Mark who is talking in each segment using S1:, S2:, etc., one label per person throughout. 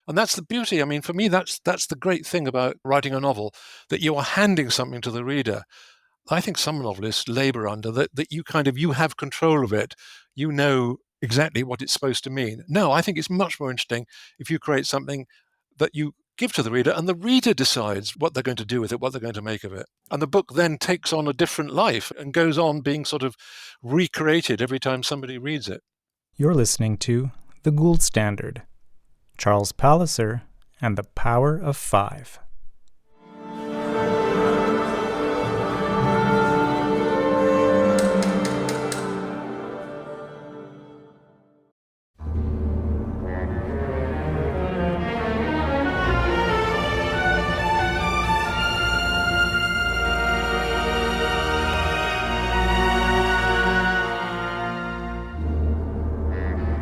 S1: And that's the beauty. I mean, for me, that's the great thing about writing a novel, that you are handing something to the reader. I think some novelists labor under that you have control of it. You know exactly what it's supposed to mean. No, I think it's much more interesting if you create something that you give to the reader and the reader decides what they're going to do with it, what they're going to make of it. And the book then takes on a different life and goes on being sort of recreated every time somebody reads it.
S2: You're listening to The Gould Standard, Charles Palliser and the Power of Five.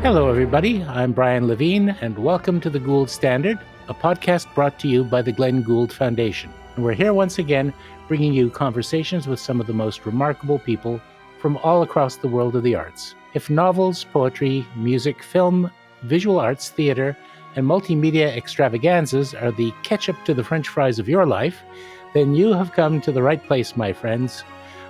S3: Hello, everybody. I'm Brian Levine, and welcome to The Gould Standard, a podcast brought to you by the Glenn Gould Foundation. And we're here once again, bringing you conversations with some of the most remarkable people from all across the world of the arts. If novels, poetry, music, film, visual arts, theater, and multimedia extravaganzas are the ketchup to the French fries of your life, then you have come to the right place, my friends.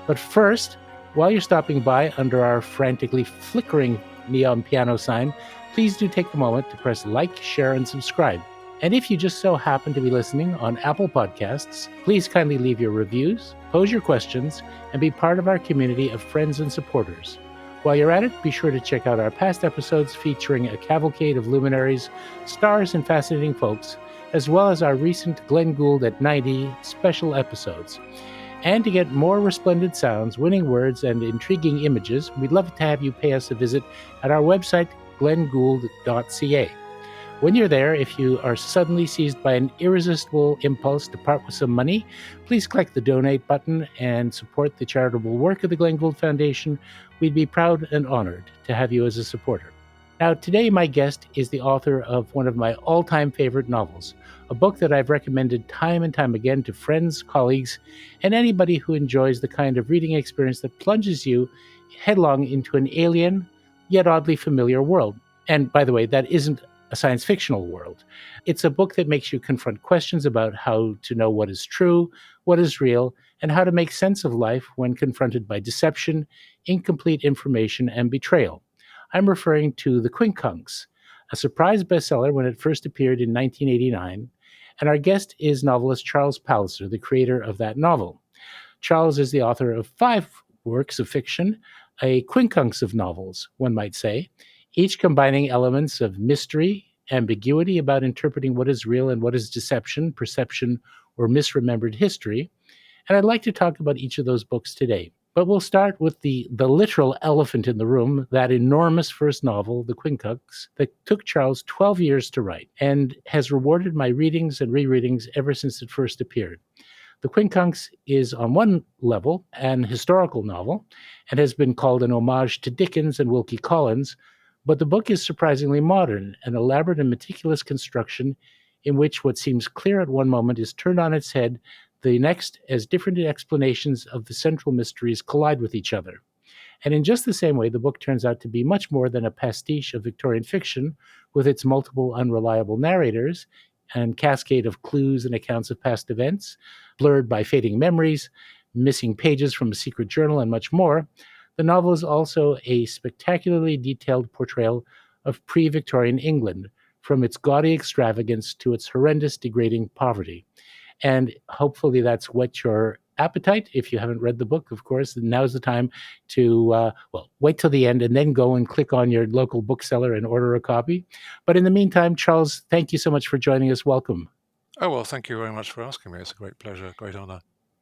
S3: But first, while you're stopping by under our frantically flickering neon piano sign, please do take a moment to press like, share, and subscribe. And if you just so happen to be listening on Apple Podcasts, please kindly leave your reviews, pose your questions, and be part of our community of friends and supporters. While you're at it, be sure to check out our past episodes featuring a cavalcade of luminaries, stars, and fascinating folks, as well as our recent Glenn Gould at 90 special episodes. And to get more resplendent sounds, winning words, and intriguing images, we'd love to have you pay us a visit at our website, glenngould.ca. When you're there, if you are suddenly seized by an irresistible impulse to part with some money, please click the donate button and support the charitable work of the Glenn Gould Foundation. We'd be proud and honored to have you as a supporter. Now, today my guest is the author of one of my all-time favorite novels, a book that I've recommended time and time again to friends, colleagues, and anybody who enjoys the kind of reading experience that plunges you headlong into an alien, yet oddly familiar world. And by the way, that isn't a science fictional world. It's a book that makes you confront questions about how to know what is true, what is real, and how to make sense of life when confronted by deception, incomplete information, and betrayal. I'm referring to The Quincunx, a surprise bestseller when it first appeared in 1989, and our guest is novelist Charles Palliser, the creator of that novel. Charles is the author of 5 works of fiction, a quincunx of novels, one might say, each combining elements of mystery, ambiguity about interpreting what is real and what is deception, perception, or misremembered history. And I'd like to talk about each of those books today. But we'll start with the literal elephant in the room, that enormous first novel, The Quincunx, that took Charles 12 years to write and has rewarded my readings and rereadings ever since it first appeared. The Quincunx is, on one level, an historical novel and has been called an homage to Dickens and Wilkie Collins, but the book is surprisingly modern, an elaborate and meticulous construction in which what seems clear at one moment is turned on its head the next as different explanations of the central mysteries collide with each other. And in just the same way, the book turns out to be much more than a pastiche of Victorian fiction with its multiple unreliable narrators and cascade of clues and accounts of past events, blurred by fading memories, missing pages from a secret journal, and much more. The novel is also a spectacularly detailed portrayal of pre-Victorian England, from its gaudy extravagance to its horrendous, degrading poverty. And hopefully that's whet your appetite. If you haven't read the book, of course, then now's the time to, wait till the end and then go and click on your local bookseller and order a copy. But in the meantime, Charles, thank you so much for joining us. Welcome.
S1: Oh, well, thank you very much for asking me. It's a great pleasure, great honor.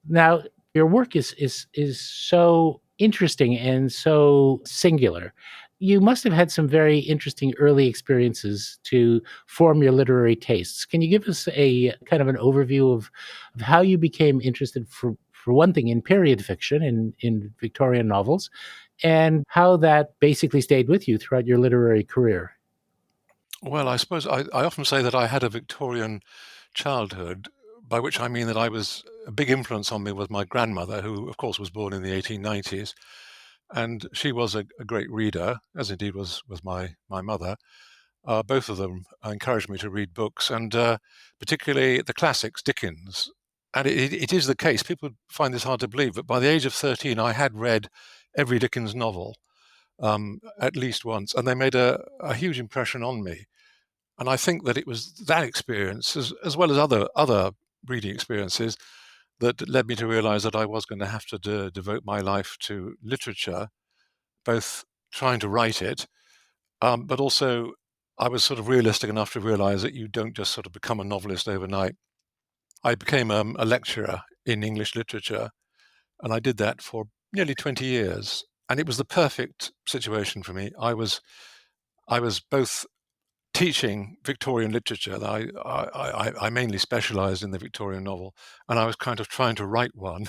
S3: Now, your work is so interesting and so singular. You must have had some very interesting early experiences to form your literary tastes. Can you give us a kind of an overview of how you became interested, for one thing, in period fiction, in Victorian novels, and how that basically stayed with you throughout your literary career?
S1: Well, I suppose I often say that I had a Victorian childhood, by which I mean that a big influence on me was my grandmother, who, of course, was born in the 1890s. And she was a great reader, as indeed was my mother. Both of them encouraged me to read books, and particularly the classics, Dickens. And it is the case. People find this hard to believe, but by the age of 13, I had read every Dickens novel at least once, and they made a huge impression on me. And I think that it was that experience, as well as other reading experiences, that led me to realize that I was going to have to devote my life to literature, both trying to write it, but also I was sort of realistic enough to realize that you don't just sort of become a novelist overnight. I became a lecturer in English literature, and I did that for nearly 20 years. And it was the perfect situation for me. I was both teaching Victorian literature. I mainly specialized in the Victorian novel, and I was kind of trying to write one.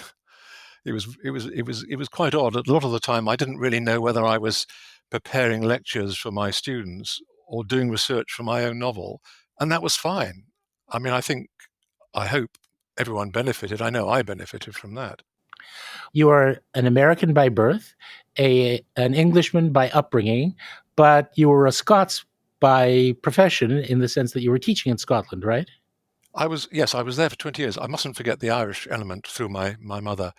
S1: It was quite odd. A lot of the time, I didn't really know whether I was preparing lectures for my students or doing research for my own novel, and that was fine. I mean, I hope everyone benefited. I know I benefited from that.
S3: You are an American by birth, an Englishman by upbringing, but you were a Scots by profession in the sense that you were teaching in Scotland, right?
S1: Yes, I was there for 20 years. I mustn't forget the Irish element through my mother.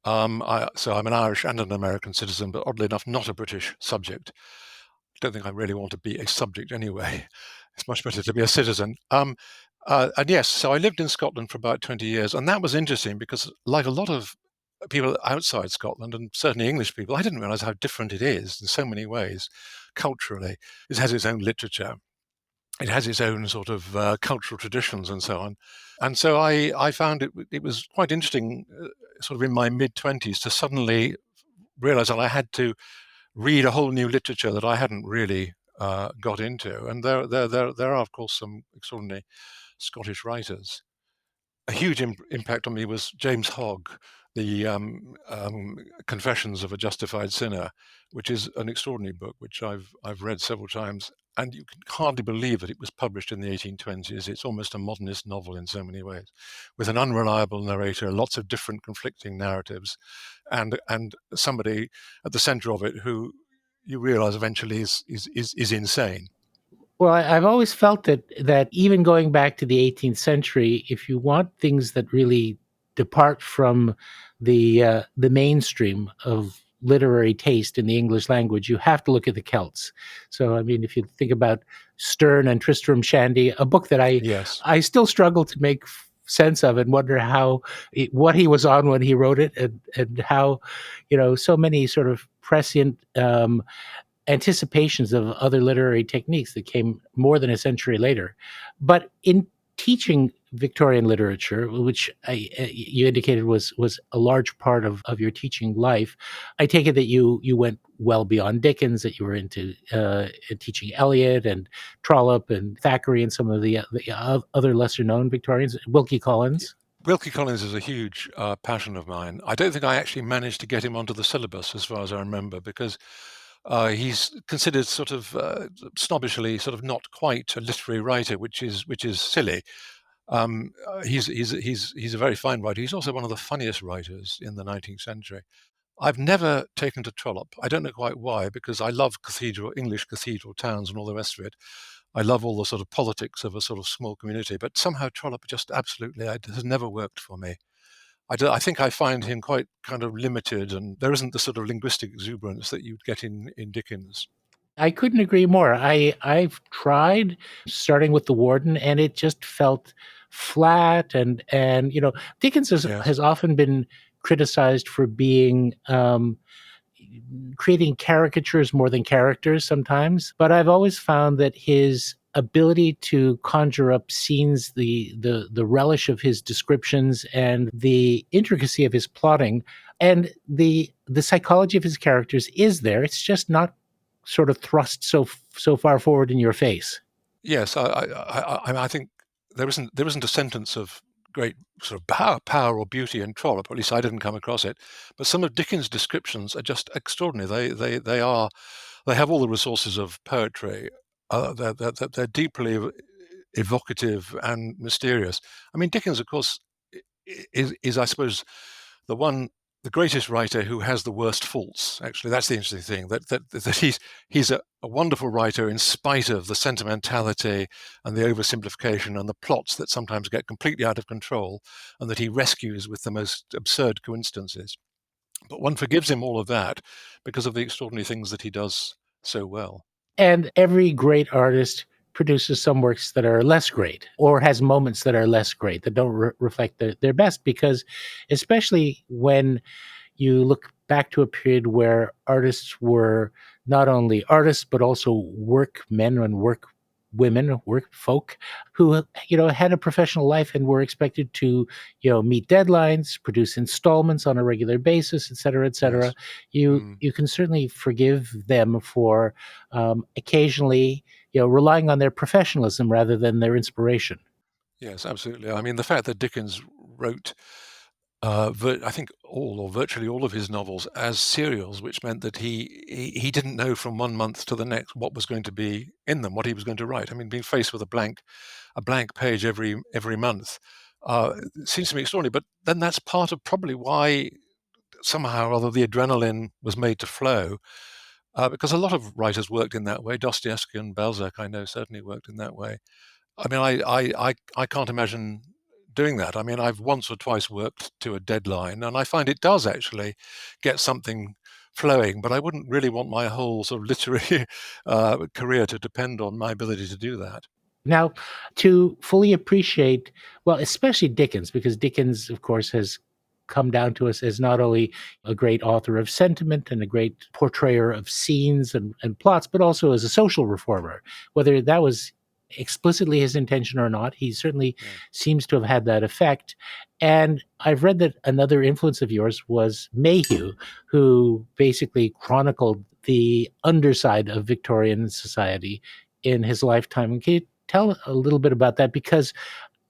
S1: So I'm an Irish and an American citizen, but oddly enough, not a British subject. I don't think I really want to be a subject anyway. It's much better to be a citizen. And yes, so I lived in Scotland for about 20 years, and that was interesting because, like a lot of people outside Scotland, and certainly English people, I didn't realize how different it is in so many ways culturally. It has its own literature, it has its own sort of cultural traditions and so on. And so I found it was quite interesting, sort of in my mid-20s, to suddenly realize that I had to read a whole new literature that I hadn't really got into. And there are, of course, some extraordinary Scottish writers. A huge impact on me was James Hogg, the Confessions of a Justified Sinner, which is an extraordinary book which I've read several times, and you can hardly believe that it was published in the 1820s. It's almost a modernist novel in so many ways, with an unreliable narrator, lots of different conflicting narratives, and somebody at the centre of it who you realise eventually is insane.
S3: Well, I've always felt that even going back to the 18th century, if you want things that really depart from the mainstream of literary taste in the English language, you have to look at the Celts. So, I mean, if you think about Sterne and Tristram Shandy, a book that
S1: Yes.
S3: I still struggle to make sense of and wonder what he was on when he wrote it, and how, so many sort of prescient anticipations of other literary techniques that came more than a century later. But in teaching Victorian literature, which you indicated was a large part of your teaching life, I take it that you went well beyond Dickens, that you were into teaching Eliot and Trollope and Thackeray and some of the other lesser known Victorians, Wilkie Collins.
S1: Wilkie Collins is a huge passion of mine. I don't think I actually managed to get him onto the syllabus, as far as I remember, because he's considered sort of snobbishly, sort of not quite a literary writer, which is silly. He's a very fine writer. He's also one of the funniest writers in the 19th century. I've never taken to Trollope. I don't know quite why, because I love English cathedral towns and all the rest of it. I love all the sort of politics of a sort of small community, but somehow Trollope just absolutely has never worked for me. I think I find him quite kind of limited, and there isn't the sort of linguistic exuberance that you'd get in Dickens.
S3: I couldn't agree more. I've tried starting with the Warden, and it just felt flat. And Dickens
S1: Yes.
S3: has often been criticized for being creating caricatures more than characters sometimes. But I've always found that his ability to conjure up scenes, the relish of his descriptions, and the intricacy of his plotting, and the psychology of his characters is there. It's just not sort of thrust so far forward in your face.
S1: Yes, I think there isn't a sentence of great sort of power or beauty in Trollope. At least I didn't come across it. But some of Dickens' descriptions are just extraordinary. They have all the resources of poetry. They're deeply evocative and mysterious. I mean, Dickens, of course, is I suppose the one the greatest writer who has the worst faults. Actually, that's the interesting thing, that he's a wonderful writer in spite of the sentimentality and the oversimplification and the plots that sometimes get completely out of control, and that he rescues with the most absurd coincidences. But one forgives him all of that because of the extraordinary things that he does so well.
S3: And every great artist produces some works that are less great, or has moments that are less great, that don't reflect their best, because especially when you look back to a period where artists were not only artists but also workmen and work women, work folk, who had a professional life and were expected to meet deadlines, produce installments on a regular basis, et cetera, et cetera.
S1: Yes.
S3: You can certainly forgive them for occasionally relying on their professionalism rather than their inspiration.
S1: Yes, absolutely. I mean, the fact that Dickens wrote, I think all or virtually all of his novels as serials, which meant that he didn't know from one month to the next what was going to be in them, what he was going to write. I mean, being faced with a blank page every month seems to me extraordinary. But then that's part of probably why somehow or other the adrenaline was made to flow, because a lot of writers worked in that way. Dostoevsky and Balzac, I know, certainly worked in that way. I mean, I can't imagine doing that. I mean, I've once or twice worked to a deadline, and I find it does actually get something flowing, but I wouldn't really want my whole sort of literary career to depend on my ability to do that.
S3: Now, to fully appreciate, well, especially Dickens, because Dickens, of course, has come down to us as not only a great author of sentiment and a great portrayer of scenes and plots, but also as a social reformer. Whether that was explicitly his intention or not, he certainly seems to have had that effect. And I've read that another influence of yours was Mayhew, who basically chronicled the underside of Victorian society in his lifetime. Can you tell a little bit about that? Because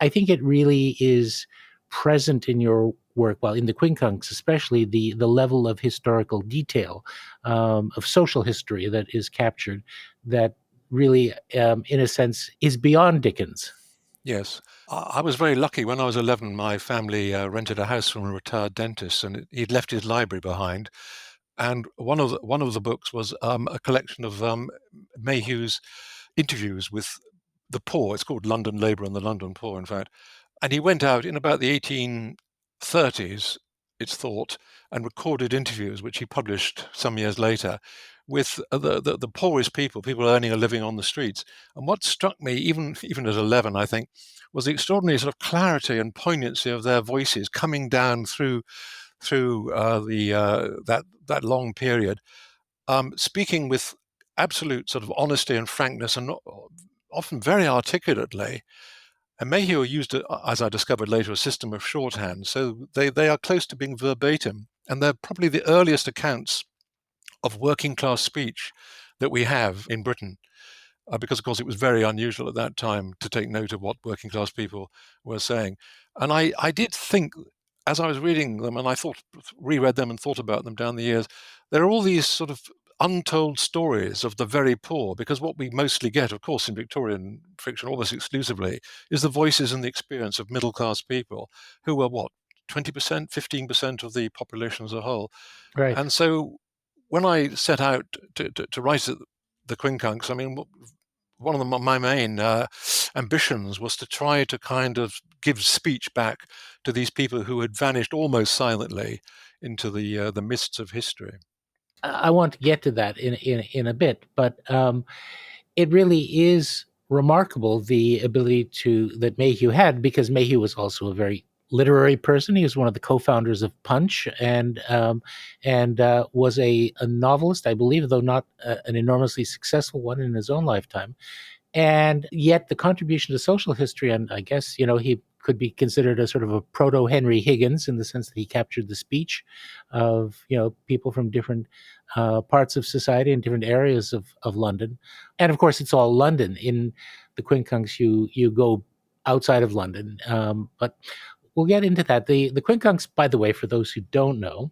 S3: I think it really is present in your work, well, in the Quincunx, especially the level of historical detail, of social history that is captured, that really, in a sense, is beyond Dickens.
S1: Yes. I was very lucky. When I was 11, my family rented a house from a retired dentist, and he'd left his library behind. And one of the books was a collection of Mayhew's interviews with the poor. It's called London Labour and the London Poor, in fact. And he went out in about the 1830s, it's thought, and recorded interviews, which he published some years later, with the poorest people earning a living on the streets. And what struck me, even at 11, I think, was the extraordinary sort of clarity and poignancy of their voices coming down through that long period, speaking with absolute sort of honesty and frankness, and often very articulately. And Mayhew used, as I discovered later, a system of shorthand. So they are close to being verbatim, and they're probably the earliest accounts of working class speech that we have in Britain. Because, of course, it was very unusual at that time to take note of what working class people were saying. And I did think, as I was reading them, and I reread them and thought about them down the years, there are all these sort of untold stories of the very poor, because what we mostly get, of course, in Victorian fiction, almost exclusively, is the voices and the experience of middle class people who were, what, 20%, 15% of the population as a whole.
S3: Right.
S1: And so when I set out to write the Quincunx, I mean, one of my main ambitions was to try to kind of give speech back to these people who had vanished almost silently into the mists of history.
S3: I want to get to that in a bit, but it really is remarkable the ability that Mayhew had, because Mayhew was also a very literary person. He was one of the co-founders of Punch, and was a novelist, I believe, though not an enormously successful one in his own lifetime. And yet the contribution to social history, and I guess, he could be considered a sort of a proto Henry Higgins, in the sense that he captured the speech of, people from different parts of society and different areas of London. And of course, it's all London. In the Quincunx, you go outside of London. But we'll get into that. The Quincunx, by the way, for those who don't know,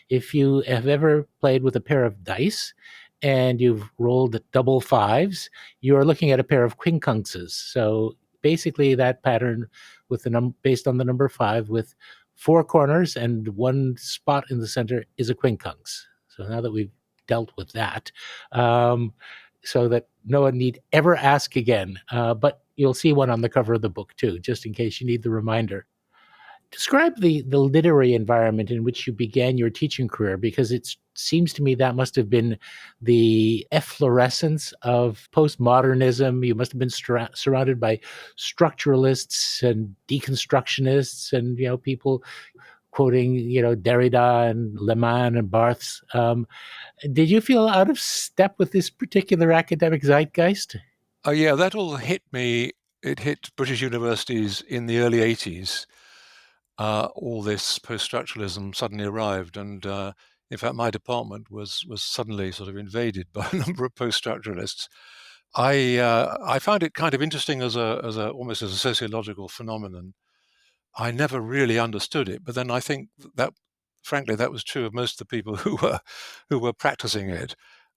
S3: if you have ever played with a pair of dice and you've rolled double fives, you are looking at a pair of quincunxes. So basically, that pattern with based on the number 5, with 4 corners and 1 spot in the center is a quincunx. So now that we've dealt with that, so that no one need ever ask again. But you'll see one on the cover of the book too, just in case you need the reminder. Describe the literary environment in which you began your teaching career, because it seems to me that must have been the efflorescence of postmodernism. You must have been surrounded by structuralists and deconstructionists and people quoting Derrida and Leman and Barthes. Did you feel out of step with this particular academic zeitgeist?
S1: Oh, yeah, that all hit me. It hit British universities in the early 80s. All this post-structuralism suddenly arrived, and in fact, my department was suddenly sort of invaded by a number of post-structuralists. I found it kind of interesting as almost as a sociological phenomenon. I never really understood it, but then I think that, frankly, that was true of most of the people who were practicing it.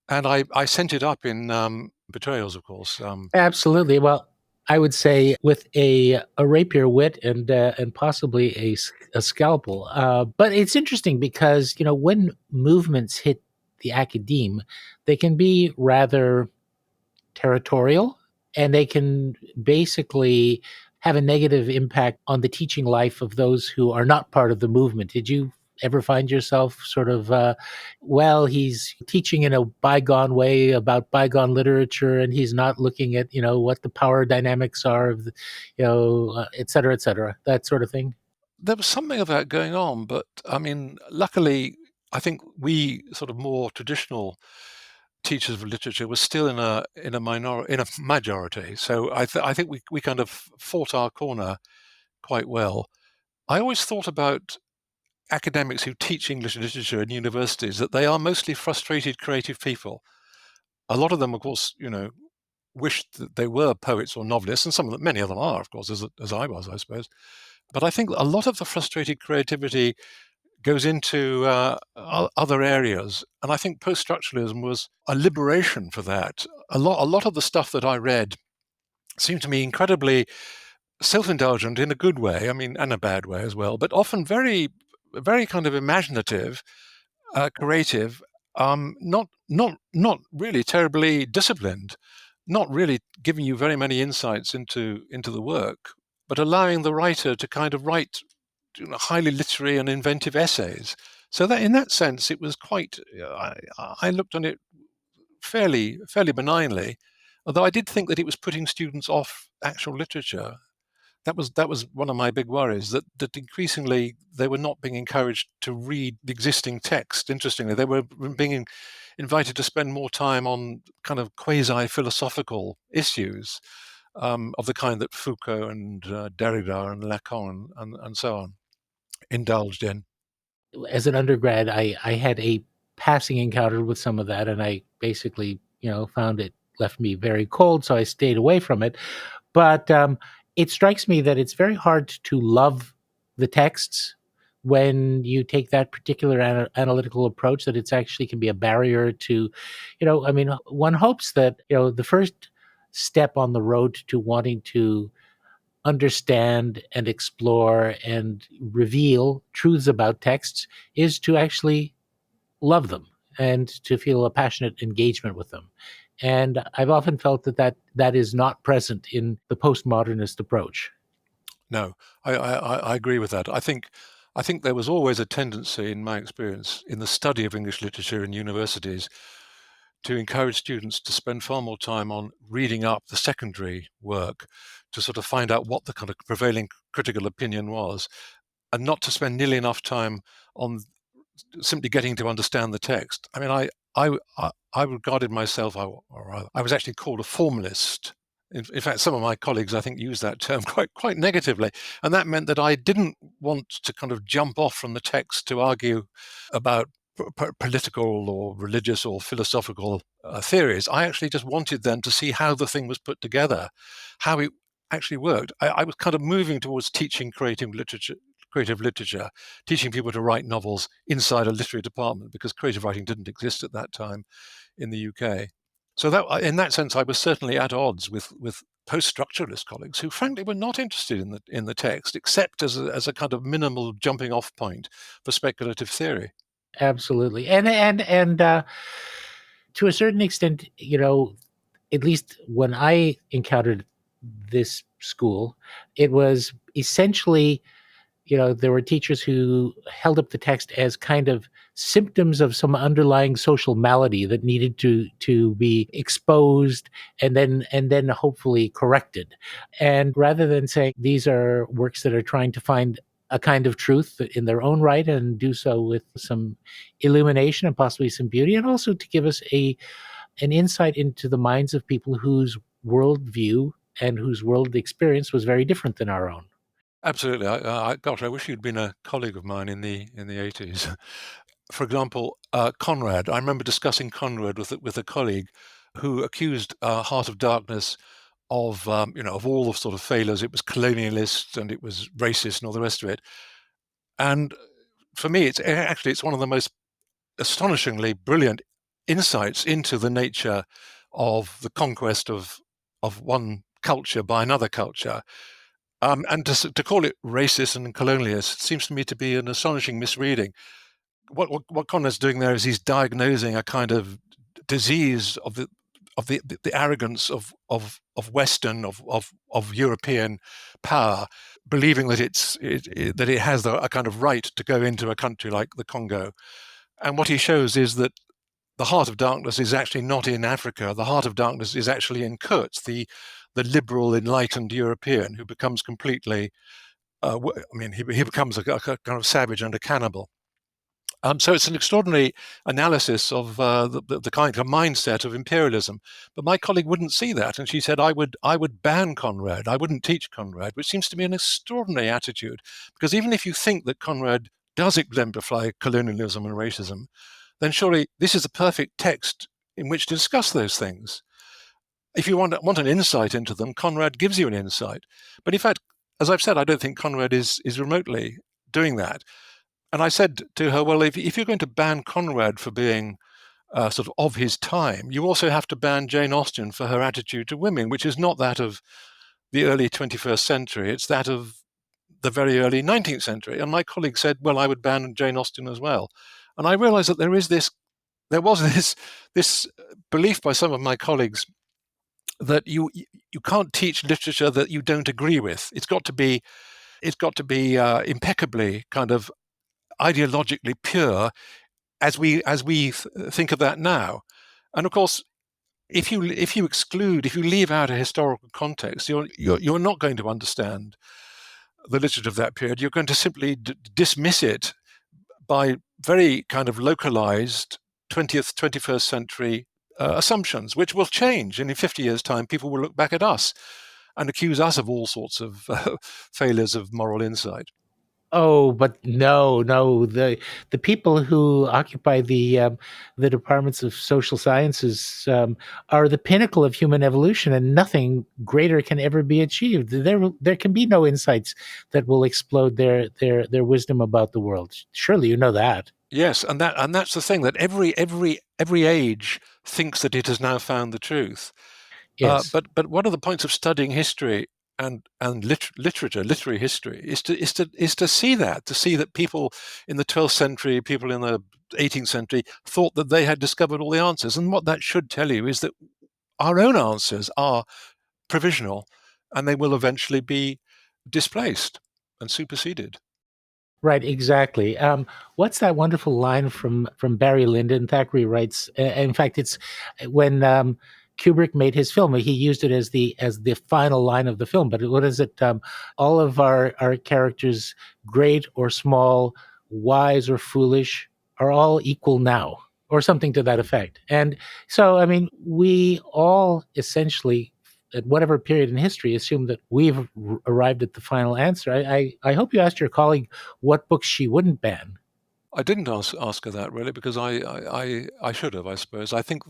S1: And I sent it up in Betrayals, of course.
S3: Absolutely. Well, I would say with a rapier wit and possibly a scalpel. But it's interesting because when movements hit the academe, they can be rather territorial, and they can basically have a negative impact on the teaching life of those who are not part of the movement. Did you ever find yourself sort of, well, he's teaching in a bygone way about bygone literature, and he's not looking at, what the power dynamics are of, et cetera, that sort of thing?
S1: There was something of that going on, but I mean, luckily, I think we sort of more traditional teachers of literature were still in a majority. So I think we kind of fought our corner quite well. I always thought about academics who teach English literature in universities that they are mostly frustrated creative people. A lot of them, of course, wish that they were poets or novelists, and many of them are, of course, as I was, I suppose. But I think a lot of the frustrated creativity goes into other areas, and I think post-structuralism was a liberation for that. A lot of the stuff that I read seemed to me incredibly self-indulgent in a good way, I mean, and a bad way as well, but often very, very kind of imaginative, creative, not really terribly disciplined, not really giving you very many insights into the work, but allowing the writer to kind of write highly literary and inventive essays. So that in that sense, it was quite. I looked on it fairly benignly, although I did think that it was putting students off actual literature. That was one of my big worries, that increasingly they were not being encouraged to read the existing text. Interestingly, they were being invited to spend more time on kind of quasi-philosophical issues of the kind that Foucault and Derrida and Lacan and so on indulged in.
S3: As an undergrad, I had a passing encounter with some of that, and I basically, found it left me very cold, so I stayed away from it. But it strikes me that it's very hard to love the texts when you take that particular analytical approach, that it's actually can be a barrier to, I mean, one hopes that, the first step on the road to wanting to understand and explore and reveal truths about texts is to actually love them and to feel a passionate engagement with them. And I've often felt that is not present in the postmodernist approach.
S1: No, I agree with that. I think there was always a tendency, in my experience, in the study of English literature in universities, to encourage students to spend far more time on reading up the secondary work to sort of find out what the kind of prevailing critical opinion was, and not to spend nearly enough time on simply getting to understand the text. I mean, I regarded myself, or I was actually called a formalist. In fact, some of my colleagues, I think, used that term quite negatively, and that meant that I didn't want to kind of jump off from the text to argue about political or religious or philosophical theories. I actually just wanted them to see how the thing was put together, how it actually worked. I was kind of moving towards teaching creative literature, teaching people to write novels inside a literary department, because creative writing didn't exist at that time in the UK. So that, in that sense, I was certainly at odds with post-structuralist colleagues who frankly were not interested in the text except as a kind of minimal jumping off point for speculative theory.
S3: Absolutely. And to a certain extent, at least when I encountered this school, it was essentially, there were teachers who held up the text as kind of symptoms of some underlying social malady that needed to be exposed and then hopefully corrected. And rather than saying these are works that are trying to find a kind of truth in their own right and do so with some illumination and possibly some beauty, and also to give us an insight into the minds of people whose worldview and whose world experience was very different than our own.
S1: Absolutely. Gosh, I wish you'd been a colleague of mine in the 80s. For example, Conrad. I remember discussing Conrad with a colleague who accused Heart of Darkness of of all the sort of failures. It was colonialist and it was racist and all the rest of it. And for me, it's one of the most astonishingly brilliant insights into the nature of the conquest of one culture by another culture. And to call it racist and colonialist seems to me to be an astonishing misreading. What Conrad's doing there is he's diagnosing a kind of disease of the arrogance of Western of European power, believing that that it has a kind of right to go into a country like the Congo. And what he shows is that the heart of darkness is actually not in Africa. The heart of darkness is actually in Kurtz, the liberal, enlightened European who becomes completely. He becomes a kind of savage and a cannibal. So it's an extraordinary analysis of the kind of mindset of imperialism. But my colleague wouldn't see that, and she said, I would ban Conrad. I wouldn't teach Conrad," which seems to be an extraordinary attitude, because even if you think that Conrad does exemplify colonialism and racism, then surely this is a perfect text in which to discuss those things. If you want an insight into them, Conrad gives you an insight. But in fact, as I've said, I don't think Conrad is remotely doing that. And I said to her, well, if you're going to ban Conrad for being sort of his time, you also have to ban Jane Austen for her attitude to women, which is not that of the early 21st century. It's that of the very early 19th century. And my colleague said, well, I would ban Jane Austen as well. And I realized that there was this belief by some of my colleagues that you can't teach literature that you don't agree with. It's got to be impeccably kind of ideologically pure as we think of that now. And of course, if you leave out a historical context, you're not going to understand the literature of that period. You're going to simply dismiss it by very kind of localized 20th, 21st century assumptions, which will change. And in 50 years' time, people will look back at us and accuse us of all sorts of failures of moral insight.
S3: Oh, but no. The people who occupy the departments of social sciences are the pinnacle of human evolution, and nothing greater can ever be achieved. There can be no insights that will explode their wisdom about the world. Surely you know that.
S1: Yes, and that's the thing, that every age thinks that it has now found the truth.
S3: Yes.
S1: But one of the points of studying history and literary history is to see that people in the 12th century, people in the 18th century thought that they had discovered all the answers. And what that should tell you is that our own answers are provisional, and they will eventually be displaced and superseded.
S3: Right, exactly. What's that wonderful line from Barry Lyndon? Thackeray writes. In fact, it's when Kubrick made his film. He used it as the final line of the film. But what is it? All of our characters, great or small, wise or foolish, are all equal now, or something to that effect. And so, I mean, we all essentially, at whatever period in history, assume that we've arrived at the final answer. I hope you asked your colleague what books she wouldn't ban.
S1: I didn't ask her that, really, because I should have, I suppose. I think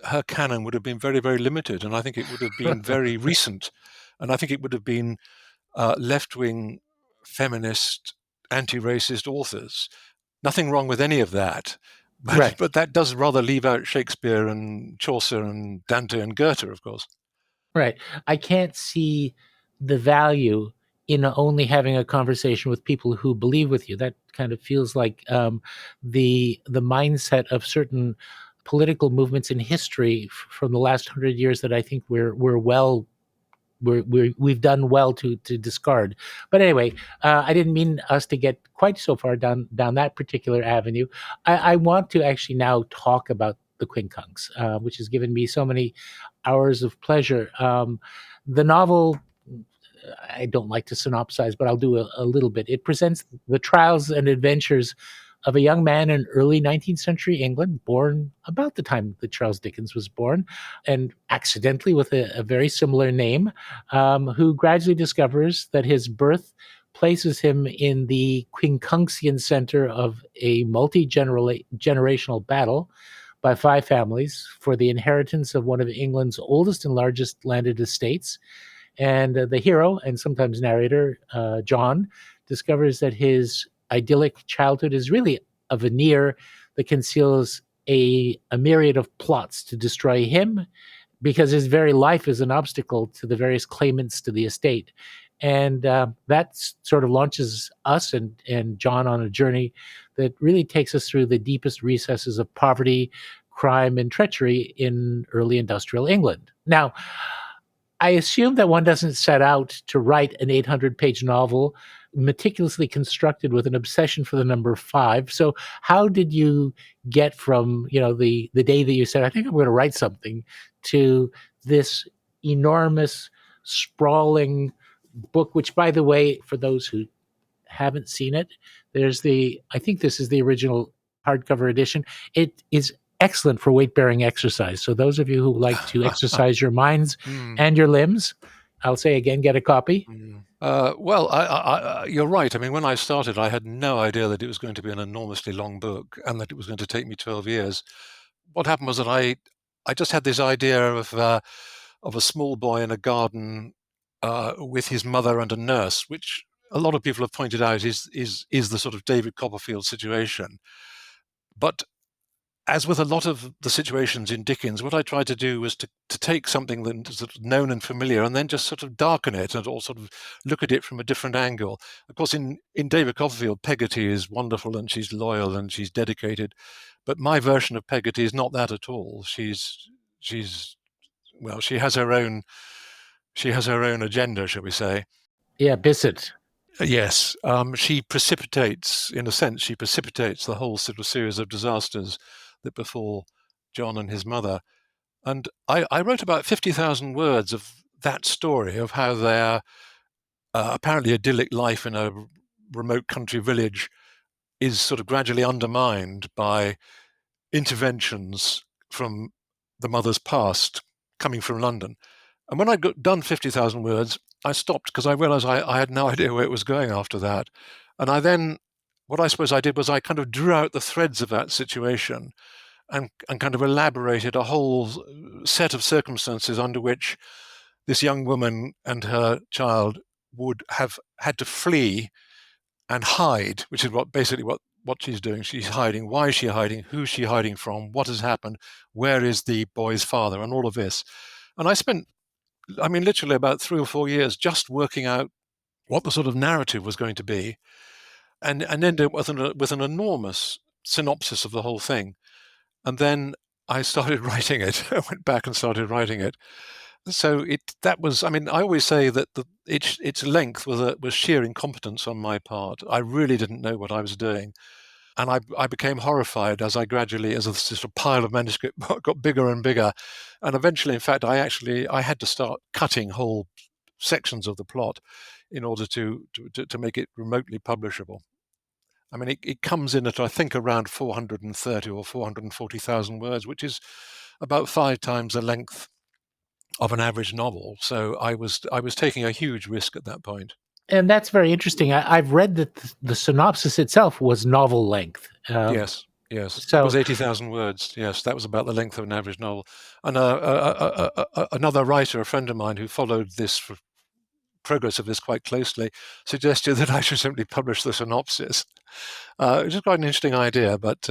S1: her canon would have been very, very limited, and I think it would have been very recent, and I think it would have been left-wing, feminist, anti-racist authors. Nothing wrong with any of that, but
S3: Right.
S1: but that does rather leave out Shakespeare and Chaucer and Dante and Goethe, of course.
S3: Right. I can't see the value in only having a conversation with people who believe with you. That kind of feels like the mindset of certain political movements in history from the last 100 years that I think we've done well to discard. But anyway, I didn't mean us to get quite so far down that particular avenue. I want to actually now talk about the Quincunx, which has given me so many hours of pleasure. The novel, I don't like to synopsize, but I'll do a little bit. It presents the trials and adventures of a young man in early 19th century England, born about the time that Charles Dickens was born, and accidentally with a very similar name, who gradually discovers that his birth places him in the Quincunxian center of a multi-generational battle by five families for the inheritance of one of England's oldest and largest landed estates. And the hero and sometimes narrator, John, discovers that his idyllic childhood is really a veneer that conceals a myriad of plots to destroy him because his very life is an obstacle to the various claimants to the estate. And that sort of launches us and John on a journey that really takes us through the deepest recesses of poverty, crime, and treachery in early industrial England. Now, I assume that one doesn't set out to write an 800-page novel meticulously constructed with an obsession for the number five. So how did you get from, the day that you said, I think I'm going to write something, to this enormous, sprawling book, which, by the way, for those who haven't seen it, I think this is the original hardcover edition. It is excellent for weight bearing exercise. So those of you who like to exercise your minds and your limbs, I'll say again, get a copy.
S1: Well, you're right. I mean, when I started, I had no idea that it was going to be an enormously long book and that it was going to take me 12 years. What happened was that I just had this idea of a small boy in a garden with his mother and a nurse, which a lot of people have pointed out is the sort of David Copperfield situation. But as with a lot of the situations in Dickens, what I tried to do was to take something that's sort of known and familiar and then just sort of darken it or sort of look at it from a different angle. Of course, in David Copperfield, Peggotty is wonderful and she's loyal and she's dedicated. But my version of Peggotty is not that at all. Well, she has her own agenda, shall we say.
S3: Yeah, Bissett.
S1: Yes, she precipitates the whole sort of series of disasters that befall John and his mother. And I wrote about 50,000 words of that story of how their apparently idyllic life in a remote country village is sort of gradually undermined by interventions from the mother's past coming from London. And when I got done 50,000 words, I stopped because I realized I had no idea where it was going after that. And what I suppose I did was I kind of drew out the threads of that situation and kind of elaborated a whole set of circumstances under which this young woman and her child would have had to flee and hide, which is basically what she's doing. She's hiding. Why is she hiding? Who's she hiding from? What has happened? Where is the boy's father? And all of this. And I spent, literally about 3 or 4 years just working out what the sort of narrative was going to be, and ended up with an enormous synopsis of the whole thing. And then I started writing it. I went back and started writing it. So I always say that its length was sheer incompetence on my part. I really didn't know what I was doing. And I became horrified as as this sort of pile of manuscript got bigger and bigger. And eventually, in fact, I had to start cutting whole sections of the plot in order to make it remotely publishable. I mean, it comes in at, I think, around 430 or 440,000 words, which is about 5 times the length of an average novel. So I was taking a huge risk at that point.
S3: And that's very interesting. I've read that the synopsis itself was novel length.
S1: Yes. So, it was 80,000 words. Yes, that was about the length of an average novel. And another writer, a friend of mine who followed this progress of this quite closely, suggested that I should simply publish the synopsis. Which is quite an interesting idea, but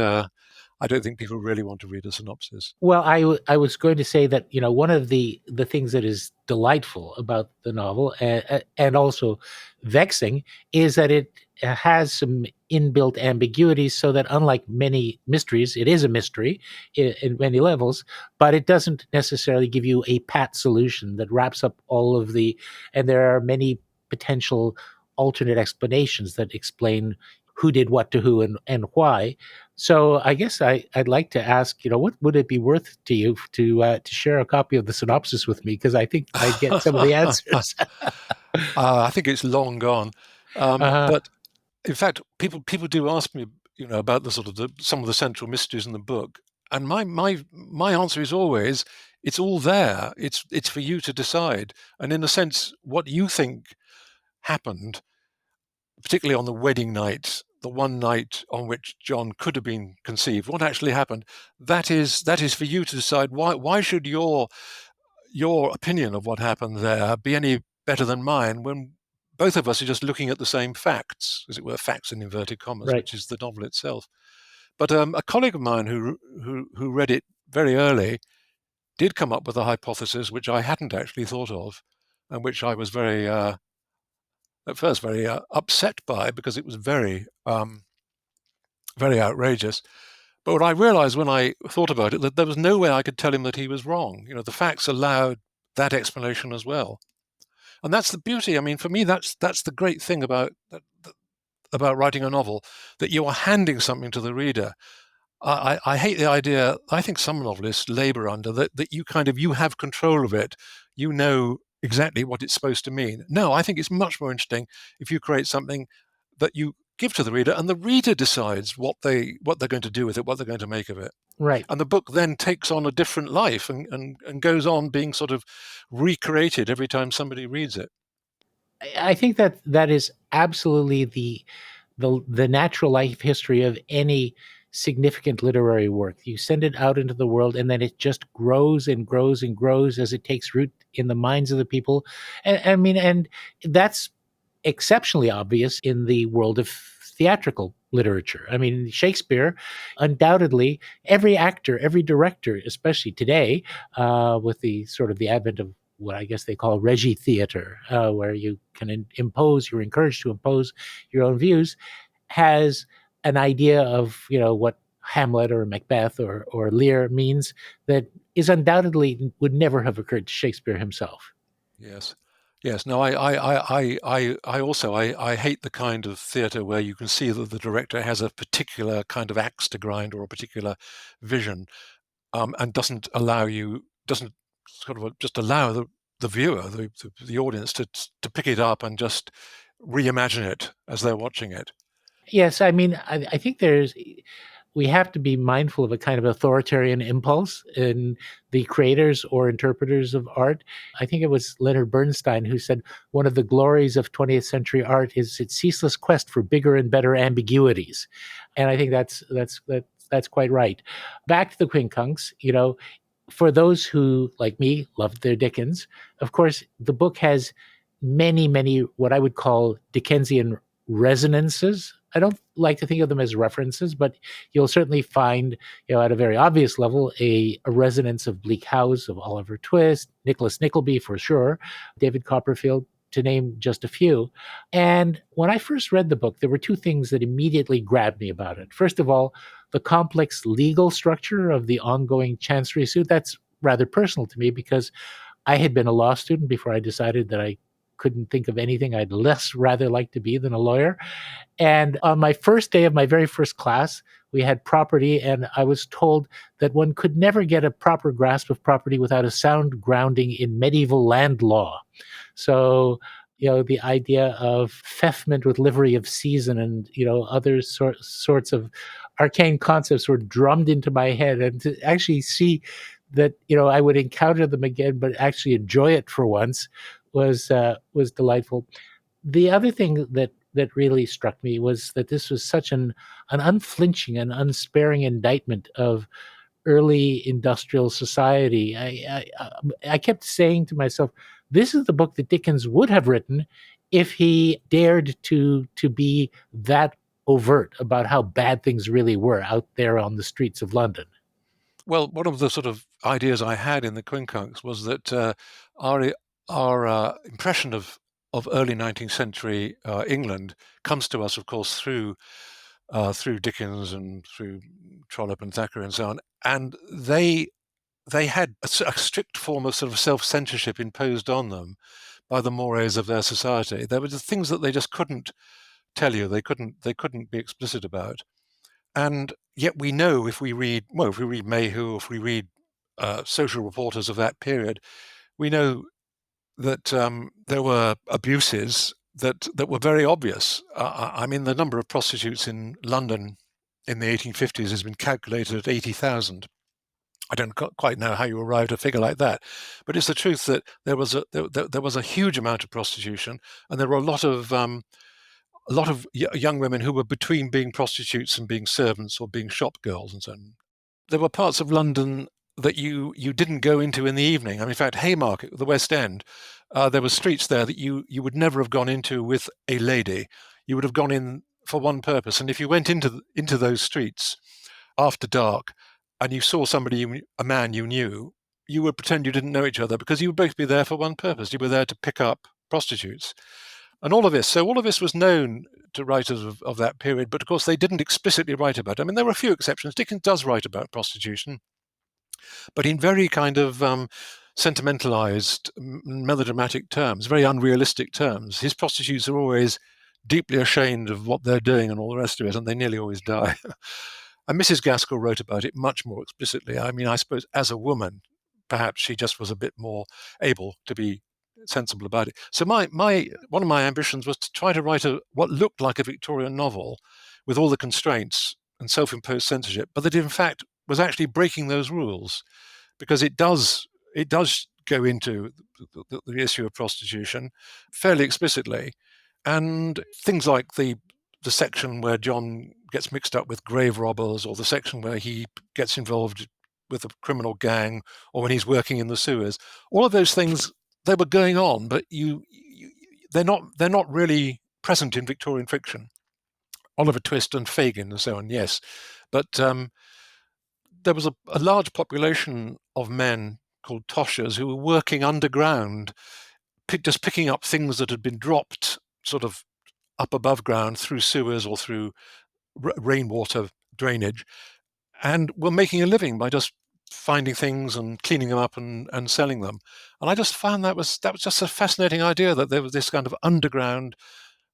S1: I don't think people really want to read a synopsis.
S3: Well, I was going to say that, one of the things that is delightful about the novel, and also vexing, is that it has some inbuilt ambiguities, so that unlike many mysteries, it is a mystery in many levels, but it doesn't necessarily give you a pat solution that wraps up all of and there are many potential alternate explanations that explain who did what to who and why. So I guess I'd like to ask, what would it be worth to you to share a copy of the synopsis with me? Because I think I'd get some of the answers.
S1: I think it's long gone.
S3: uh,
S1: But in fact, people do ask me, about some of the central mysteries in the book, and my answer is always, it's all there. It's for you to decide. And in a sense, what you think happened, particularly on the wedding night, the one night on which John could have been conceived, what actually happened, that is for you to decide. Why should your opinion of what happened there be any better than mine when both of us are just looking at the same facts, as it were, facts in inverted commas,
S3: right.
S1: which is the novel itself. But a colleague of mine who read it very early did come up with a hypothesis which I hadn't actually thought of, and which I was at first very upset by, because it was very outrageous. But what I realized when I thought about it, that there was no way I could tell him that he was wrong. The facts allowed that explanation as well. And that's the beauty. I mean, for me, that's the great thing about writing a novel, that you are handing something to the reader. I hate the idea. I think some novelists labor under that you have control of it. You know exactly what it's supposed to mean. No, I think it's much more interesting if you create something that you give to the reader, and the reader decides what they're going to do with it, what they're going to make of it.
S3: Right.
S1: And the book then takes on a different life, and goes on being sort of recreated every time somebody reads it.
S3: I think that is absolutely the natural life history of any significant literary work. You send it out into the world, and then it just grows and grows and grows as it takes root in the minds of the people. And I mean, and that's exceptionally obvious in the world of theatrical literature. I mean, Shakespeare, undoubtedly, every actor, every director, especially today, with the sort of the advent of what I guess they call regie theater, where you can you're encouraged to impose your own views, has an idea of what Hamlet or Macbeth or Lear means that is undoubtedly would never have occurred to Shakespeare himself.
S1: Yes. Yes. No, I also I hate the kind of theatre where you can see that the director has a particular kind of axe to grind, or a particular vision, and doesn't sort of just allow the viewer, the audience, to pick it up and just reimagine it as they're watching it.
S3: Yes, I mean, I think we have to be mindful of a kind of authoritarian impulse in the creators or interpreters of art. I think it was Leonard Bernstein who said one of the glories of 20th century art is its ceaseless quest for bigger and better ambiguities, and I think that's quite right. Back to the Quincunx, for those who, like me, loved their Dickens, of course, the book has many, many what I would call Dickensian resonances. I don't like to think of them as references, but you'll certainly find, at a very obvious level, a resonance of Bleak House, of Oliver Twist, Nicholas Nickleby for sure, David Copperfield, to name just a few. And when I first read the book, there were two things that immediately grabbed me about it. First of all, the complex legal structure of the ongoing chancery suit. That's rather personal to me because I had been a law student before I decided that I couldn't think of anything I'd less rather like to be than a lawyer. And on my first day of my very first class, we had property, and I was told that one could never get a proper grasp of property without a sound grounding in medieval land law. So, the idea of feftment with livery of season and, other sorts of arcane concepts were drummed into my head. And to actually see that, I would encounter them again, but actually enjoy it for once was delightful. The other thing that really struck me was that this was such an unflinching and unsparing indictment of early industrial society. I kept saying to myself, this is the book that Dickens would have written if he dared to be that overt about how bad things really were out there on the streets of London.
S1: Well, one of the sort of ideas I had in the Quincunx was that our impression of early 19th century England comes to us, of course, through Dickens and through Trollope and Thackeray and so on, and they had a strict form of sort of self-censorship imposed on them by the mores of their society. There were just things that they just couldn't tell you. They couldn't be explicit about. And yet we know if we read Mayhew, if we read social reporters of that period, we know that there were abuses that were very obvious. I mean, the number of prostitutes in London in the 1850s has been calculated at 80,000. I don't quite know how you arrived at a figure like that, but it's the truth that there was a huge amount of prostitution, and there were a lot of young women who were between being prostitutes and being servants or being shop girls and so on. There were parts of London that you didn't go into in the evening. I mean, in fact, Haymarket, the West End, there were streets there that you would never have gone into with a lady. You would have gone in for one purpose. And if you went into those streets after dark and you saw a man you knew, you would pretend you didn't know each other because you would both be there for one purpose. You were there to pick up prostitutes. And all of this was known to writers of that period, but of course they didn't explicitly write about it. I mean, there were a few exceptions. Dickens does write about prostitution, but in very kind of sentimentalized, melodramatic terms, very unrealistic terms. His prostitutes are always deeply ashamed of what they're doing and all the rest of it, and they nearly always die. And Mrs. Gaskell wrote about it much more explicitly. I mean, I suppose as a woman, perhaps she just was a bit more able to be sensible about it. So one of my ambitions was to try to write what looked like a Victorian novel with all the constraints and self-imposed censorship, but that in fact was actually breaking those rules, because it does go into the issue of prostitution fairly explicitly, and things like the section where John gets mixed up with grave robbers, or the section where he gets involved with a criminal gang, or when he's working in the sewers. All of those things, they were going on, but they're not really present in Victorian fiction. Oliver Twist and Fagin and so on, yes, but there was a large population of men called toshers who were working underground, just picking up things that had been dropped sort of up above ground through sewers or through rainwater drainage, and were making a living by just finding things and cleaning them up and selling them. And I just found that was just a fascinating idea, that there was this kind of underground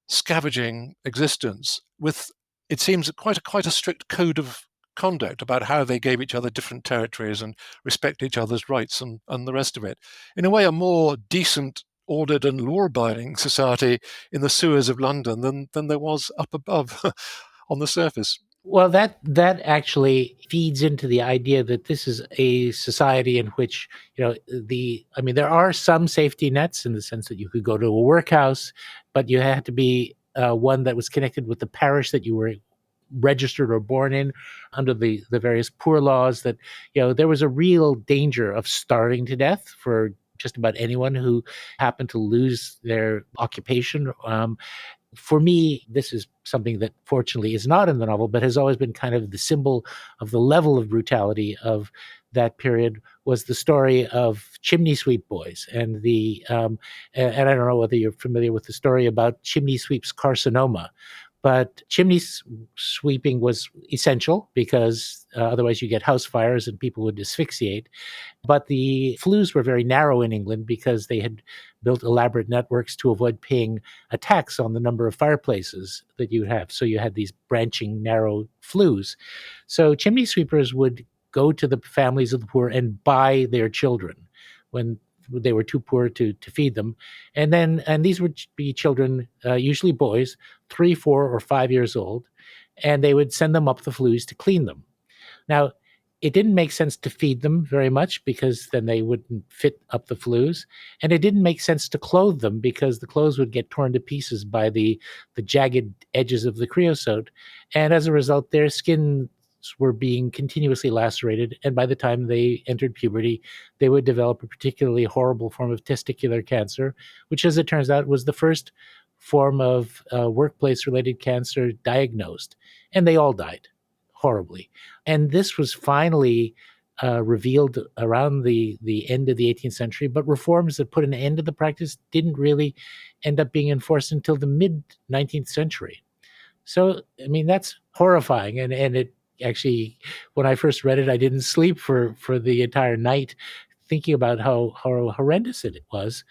S1: scavenging existence with, it seems, quite a strict code of conduct about how they gave each other different territories and respect each other's rights and the rest of it. In a way, a more decent, ordered and law-abiding society in the sewers of London than there was up above on the surface.
S3: Well, that actually feeds into the idea that this is a society in which, there are some safety nets in the sense that you could go to a workhouse, but you had to be one that was connected with the parish that you were registered or born in, under the various poor laws, that, there was a real danger of starving to death for just about anyone who happened to lose their occupation. For me, this is something that fortunately is not in the novel, but has always been kind of the symbol of the level of brutality of that period, was the story of chimney sweep boys. And and I don't know whether you're familiar with the story about chimney sweeps carcinoma, but chimney sweeping was essential because otherwise you get house fires and people would asphyxiate. But the flues were very narrow in England because they had built elaborate networks to avoid paying a tax on the number of fireplaces that you have. So you had these branching, narrow flues. So chimney sweepers would go to the families of the poor and buy their children when they were too poor to feed them. And these would be children, usually boys, 3, 4, or 5 years old, and they would send them up the flues to clean them. Now, it didn't make sense to feed them very much because then they wouldn't fit up the flues. And it didn't make sense to clothe them because the clothes would get torn to pieces by the jagged edges of the creosote. And as a result, their skins were being continuously lacerated. And by the time they entered puberty, they would develop a particularly horrible form of testicular cancer, which, as it turns out, was the first form of workplace-related cancer diagnosed, and they all died horribly. And this was finally revealed around the end of the 18th century, but reforms that put an end to the practice didn't really end up being enforced until the mid 19th century. So, I mean, that's horrifying. And it actually, when I first read it, I didn't sleep for the entire night thinking about how horrendous it was.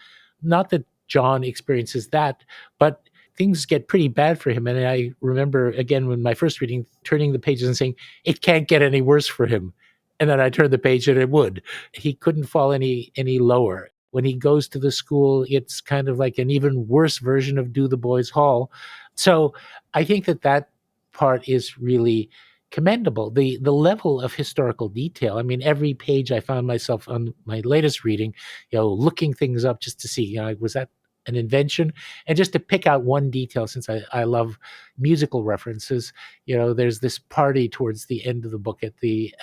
S3: Not that John experiences that, but things get pretty bad for him. And I remember, again, when my first reading, turning the pages and saying, it can't get any worse for him. And then I turned the page and it would. He couldn't fall any lower. When he goes to the school, it's kind of like an even worse version of Do the Boys Hall. So I think that part is really commendable. The level of historical detail. I mean, every page I found myself on my latest reading, looking things up just to see, was that an invention? And just to pick out one detail, since I love musical references, there's this party towards the end of the book at the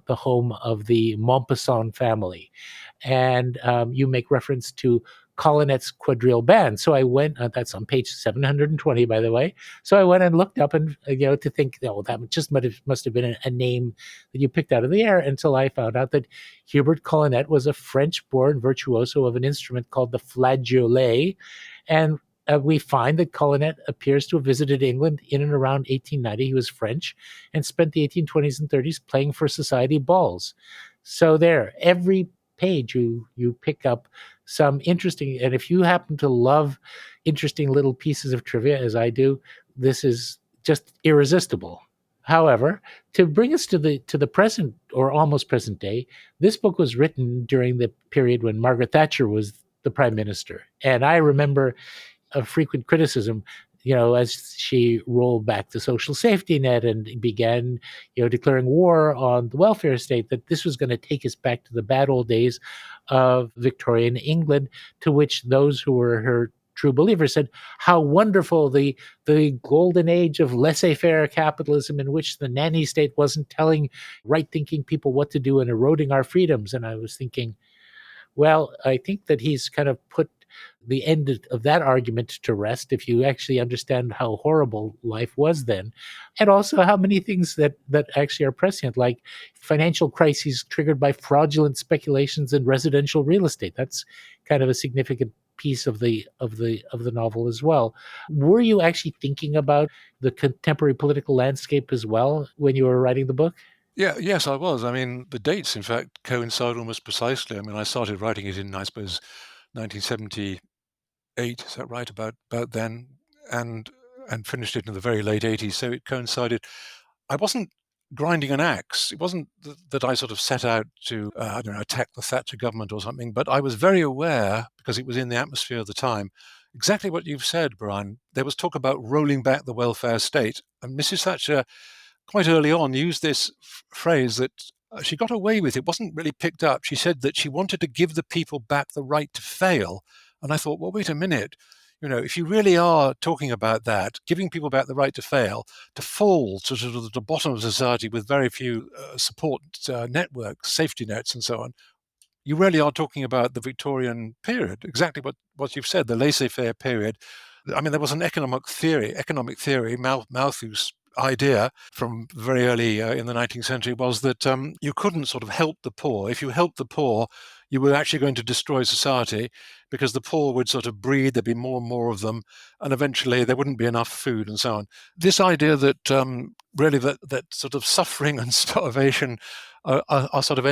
S3: home of the Maupassant family, and you make reference to Colinette's quadrille band. So I went, that's on page 720, by the way. So I went and looked up and, to think, that just must have been a name that you picked out of the air, until I found out that Hubert Colinette was a French-born virtuoso of an instrument called the flageolet. And we find that Colinette appears to have visited England in and around 1890. He was French and spent the 1820s and 30s playing for society balls. So there, every page you pick up some interesting, and if you happen to love interesting little pieces of trivia as I do, this is just irresistible. However, to bring us to the present or almost present day, this book was written during the period when Margaret Thatcher was the prime minister. And I remember a frequent criticism, as she rolled back the social safety net and began, declaring war on the welfare state, that this was going to take us back to the bad old days of Victorian England, to which those who were her true believers said, how wonderful the golden age of laissez-faire capitalism, in which the nanny state wasn't telling right-thinking people what to do and eroding our freedoms. And I was thinking, well, I think that he's kind of put the end of that argument to rest, if you actually understand how horrible life was then, and also how many things that actually are prescient, like financial crises triggered by fraudulent speculations in residential real estate. That's kind of a significant piece of the novel as well. Were you actually thinking about the contemporary political landscape as well when you were writing the book?
S1: Yes, I was. I mean, the dates, in fact, coincide almost precisely. I mean, I started writing it in, I suppose, 1978. Is that right? About then, and finished it in the very late 80s. So it coincided. I wasn't grinding an axe. It wasn't that I sort of set out to, attack the Thatcher government or something. But I was very aware, because it was in the atmosphere of the time, exactly what you've said, Brian. There was talk about rolling back the welfare state, and Mrs. Thatcher quite early on used this phrase that she got away with. It wasn't really picked up. She said that she wanted to give the people back the right to fail. And I thought, well, wait a minute. If you really are talking about that, giving people back the right to fail, to fall to sort of the bottom of society with very few support networks, safety nets, and so on, you really are talking about the Victorian period, exactly what you've said, the laissez-faire period. I mean, there was an economic theory, Malthus' idea from very early in the 19th century was that you couldn't sort of help the poor. If you helped the poor, you were actually going to destroy society, because the poor would sort of breed, there'd be more and more of them, and eventually there wouldn't be enough food and so on. This idea that really that sort of suffering and starvation are sort of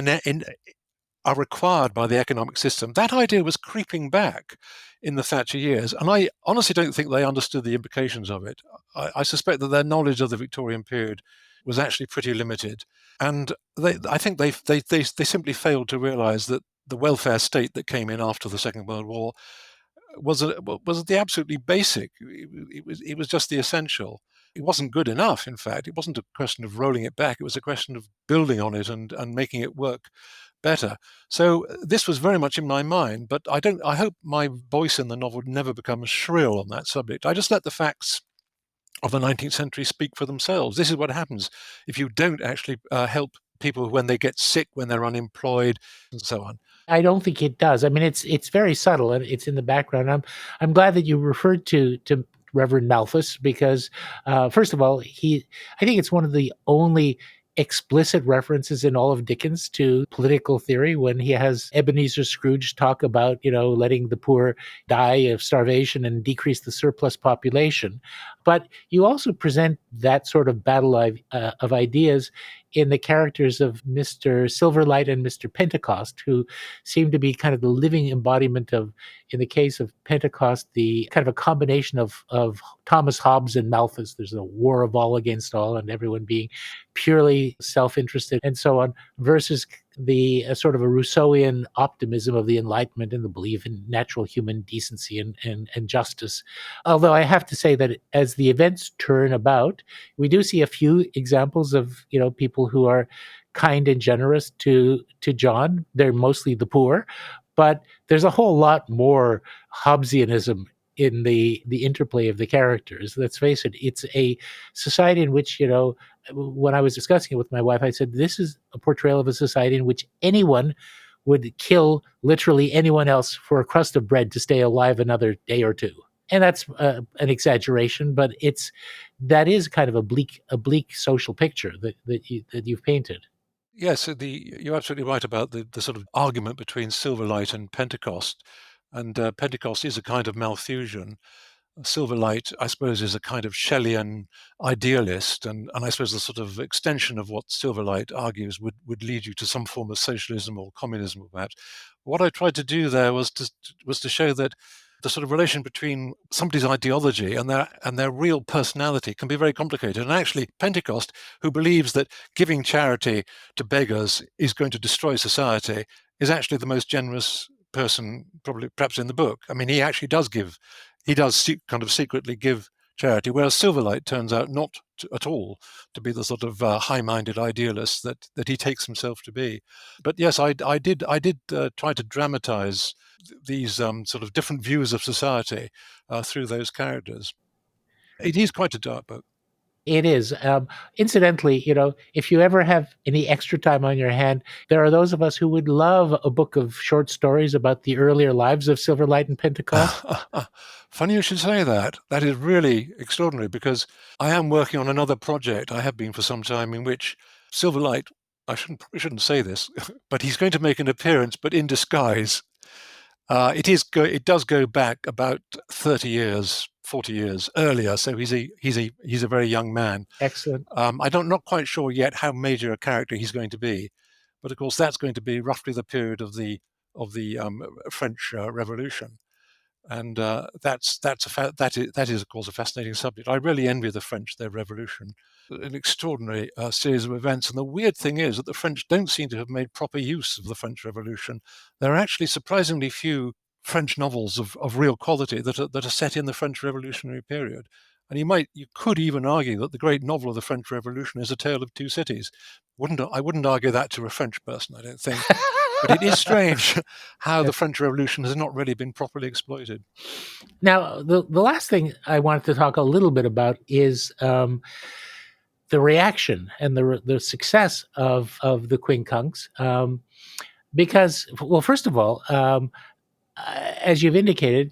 S1: are required by the economic system, that idea was creeping back in the Thatcher years. And I honestly don't think they understood the implications of it. I suspect that their knowledge of the Victorian period was actually pretty limited. And I think they simply failed to realize that the welfare state that came in after the Second World War was the absolutely basic. It was just the essential. It wasn't good enough, in fact. It wasn't a question of rolling it back. It was a question of building on it and making it work better. So this was very much in my mind, but I hope my voice in the novel never becomes shrill on that subject. I just let the facts of the 19th century speak for themselves. This is what happens if you don't actually help people when they get sick, when they're unemployed, and so on.
S3: I don't think it does. I mean, it's very subtle and it's in the background. I'm glad that you referred to Reverend Malthus because, first of all, I think it's one of the only explicit references in all of Dickens to political theory when he has Ebenezer Scrooge talk about, letting the poor die of starvation and decrease the surplus population. But you also present that sort of battle of ideas in the characters of Mr. Silverlight and Mr. Pentecost, who seem to be kind of the living embodiment of, in the case of Pentecost, the kind of a combination of Thomas Hobbes and Malthus. There's a war of all against all and everyone being purely self-interested and so on, versus the sort of a Rousseauian optimism of the Enlightenment and the belief in natural human decency and justice. Although I have to say that as the events turn about, we do see a few examples of, people who are kind and generous to John. They're mostly the poor, but there's a whole lot more Hobbesianism in the interplay of the characters. Let's face it, it's a society in which, when I was discussing it with my wife, I said, this is a portrayal of a society in which anyone would kill literally anyone else for a crust of bread to stay alive another day or two. And that's an exaggeration, but that is kind of a bleak social picture that you've painted.
S1: Yes, you're absolutely right about the sort of argument between Silverlight and Pentecost. And Pentecost is a kind of Malthusian. Silverlight, I suppose, is a kind of Shelleyan idealist, and I suppose the sort of extension of what Silverlight argues would lead you to some form of socialism or communism, perhaps. What I tried to do there was to show that the sort of relation between somebody's ideology and their real personality can be very complicated. And actually, Pentecost, who believes that giving charity to beggars is going to destroy society, is actually the most generous person, probably perhaps in the book. I mean, he actually does give. He does kind of secretly give charity, whereas Silverlight turns out not at all to be the sort of high-minded idealist that he takes himself to be. But yes, I did try to dramatize these sort of different views of society through those characters. It is quite a dark book.
S3: It is. Incidentally, if you ever have any extra time on your hand, there are those of us who would love a book of short stories about the earlier lives of Silverlight and Pentecost.
S1: Funny you should say that. That is really extraordinary because I am working on another project, I have been for some time, in which Silverlight, probably shouldn't say this, but he's going to make an appearance, but in disguise. It does go back about 30 years, 40 years earlier. So he's a very young man.
S3: Excellent.
S1: I'm not quite sure yet how major a character he's going to be, but of course that's going to be roughly the period of the French Revolution, and that is of course a fascinating subject. I really envy the French their revolution, an extraordinary series of events. And the weird thing is that the French don't seem to have made proper use of the French Revolution. There are actually surprisingly few French novels of real quality that are set in the French Revolutionary period. And you could even argue that the great novel of the French Revolution is A Tale of Two Cities. I wouldn't argue that to a French person, I don't think. But it is strange how the French Revolution has not really been properly exploited.
S3: Now, the last thing I wanted to talk a little bit about is the reaction and the success of the Quincunx. Because, well, first of all, as you've indicated,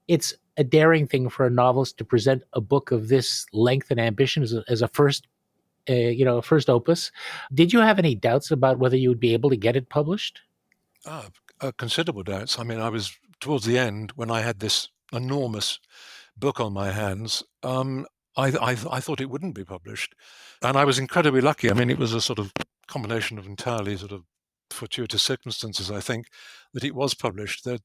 S3: it's a daring thing for a novelist to present a book of this length and ambition as a first opus. Did you have any doubts about whether you would be able to get it published?
S1: Considerable doubts. I mean, I was towards the end when I had this enormous book on my hands. I thought it wouldn't be published, and I was incredibly lucky. I mean, it was a sort of combination of entirely sort of fortuitous circumstances, I think, that it was published. That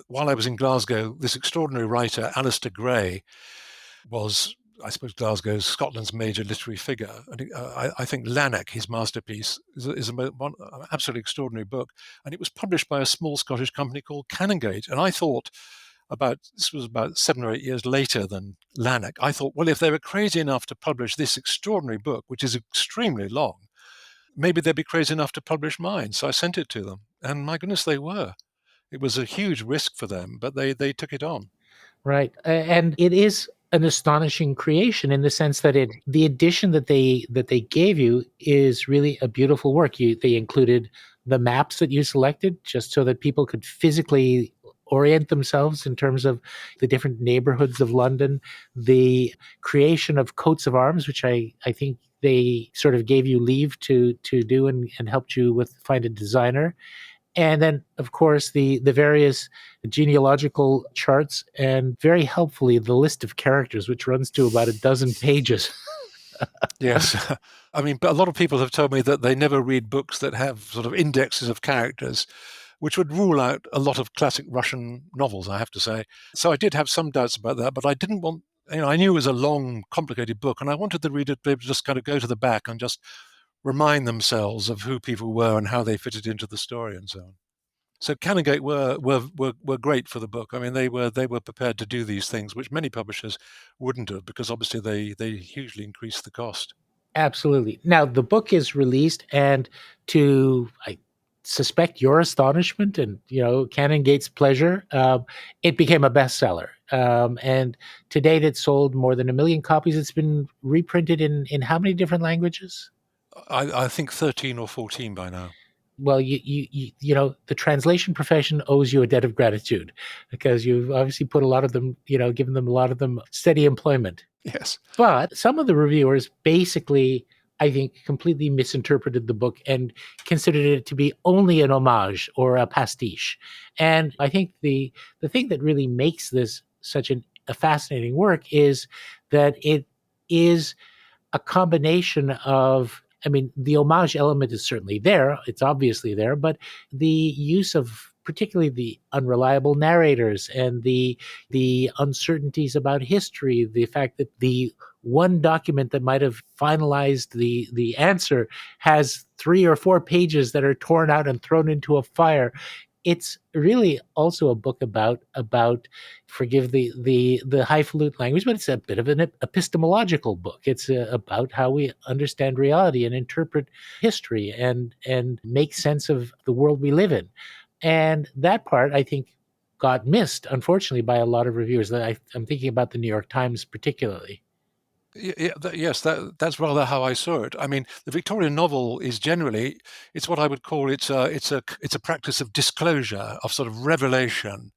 S1: while I was in Glasgow, this extraordinary writer, Alistair Gray, was, I suppose, Glasgow's, Scotland's major literary figure. And I think Lanark, his masterpiece, is an absolutely extraordinary book. And it was published by a small Scottish company called Canongate. And I thought, this was about 7 or 8 years later than Lanark, I thought, well, if they were crazy enough to publish this extraordinary book, which is extremely long, maybe they'd be crazy enough to publish mine. So I sent it to them. And my goodness, they were. It was a huge risk for them, but they took it on.
S3: Right. And it is an astonishing creation in the sense that the edition that they gave you is really a beautiful work. They included the maps that you selected, just so that people could physically orient themselves in terms of the different neighborhoods of London, the creation of coats of arms, which I think they sort of gave you leave to do and helped you with find a designer. And then, of course, the various genealogical charts, and very helpfully, the list of characters, which runs to about a dozen pages.
S1: Yes. I mean, but a lot of people have told me that they never read books that have sort of indexes of characters, which would rule out a lot of classic Russian novels, I have to say. So I did have some doubts about that, but I didn't want, I knew it was a long, complicated book, and I wanted the reader to be able to just kind of go to the back and just remind themselves of who people were and how they fitted into the story and so on. So Canongate were great for the book. I mean, they were prepared to do these things, which many publishers wouldn't have, because obviously they hugely increased the cost.
S3: Absolutely. Now, the book is released, and to, I suspect, your astonishment and, Canongate's pleasure, it became a bestseller. And to date, it's sold more than 1 million copies. It's been reprinted in how many different languages?
S1: I think 13 or 14 by now.
S3: Well, the translation profession owes you a debt of gratitude, because you've obviously put a lot of them, given them a lot of them steady employment.
S1: Yes.
S3: But some of the reviewers basically, I think, completely misinterpreted the book and considered it to be only an homage or a pastiche. And I think the thing that really makes this such a fascinating work is that it is a combination of, I mean, the homage element is certainly there. It's obviously there, but the use of particularly the unreliable narrators and the uncertainties about history, the fact that the one document that might have finalized the answer has 3 or 4 pages that are torn out and thrown into a fire. It's really also a book about, forgive the highfalutin language, but it's a bit of an epistemological book. It's about how we understand reality and interpret history and make sense of the world we live in. And that part, I think, got missed, unfortunately, by a lot of reviewers. I'm thinking about the New York Times particularly.
S1: Yes, that's rather how I saw it. I mean, the Victorian novel is generally, it's what I would call it's a practice of disclosure, of sort of revelation,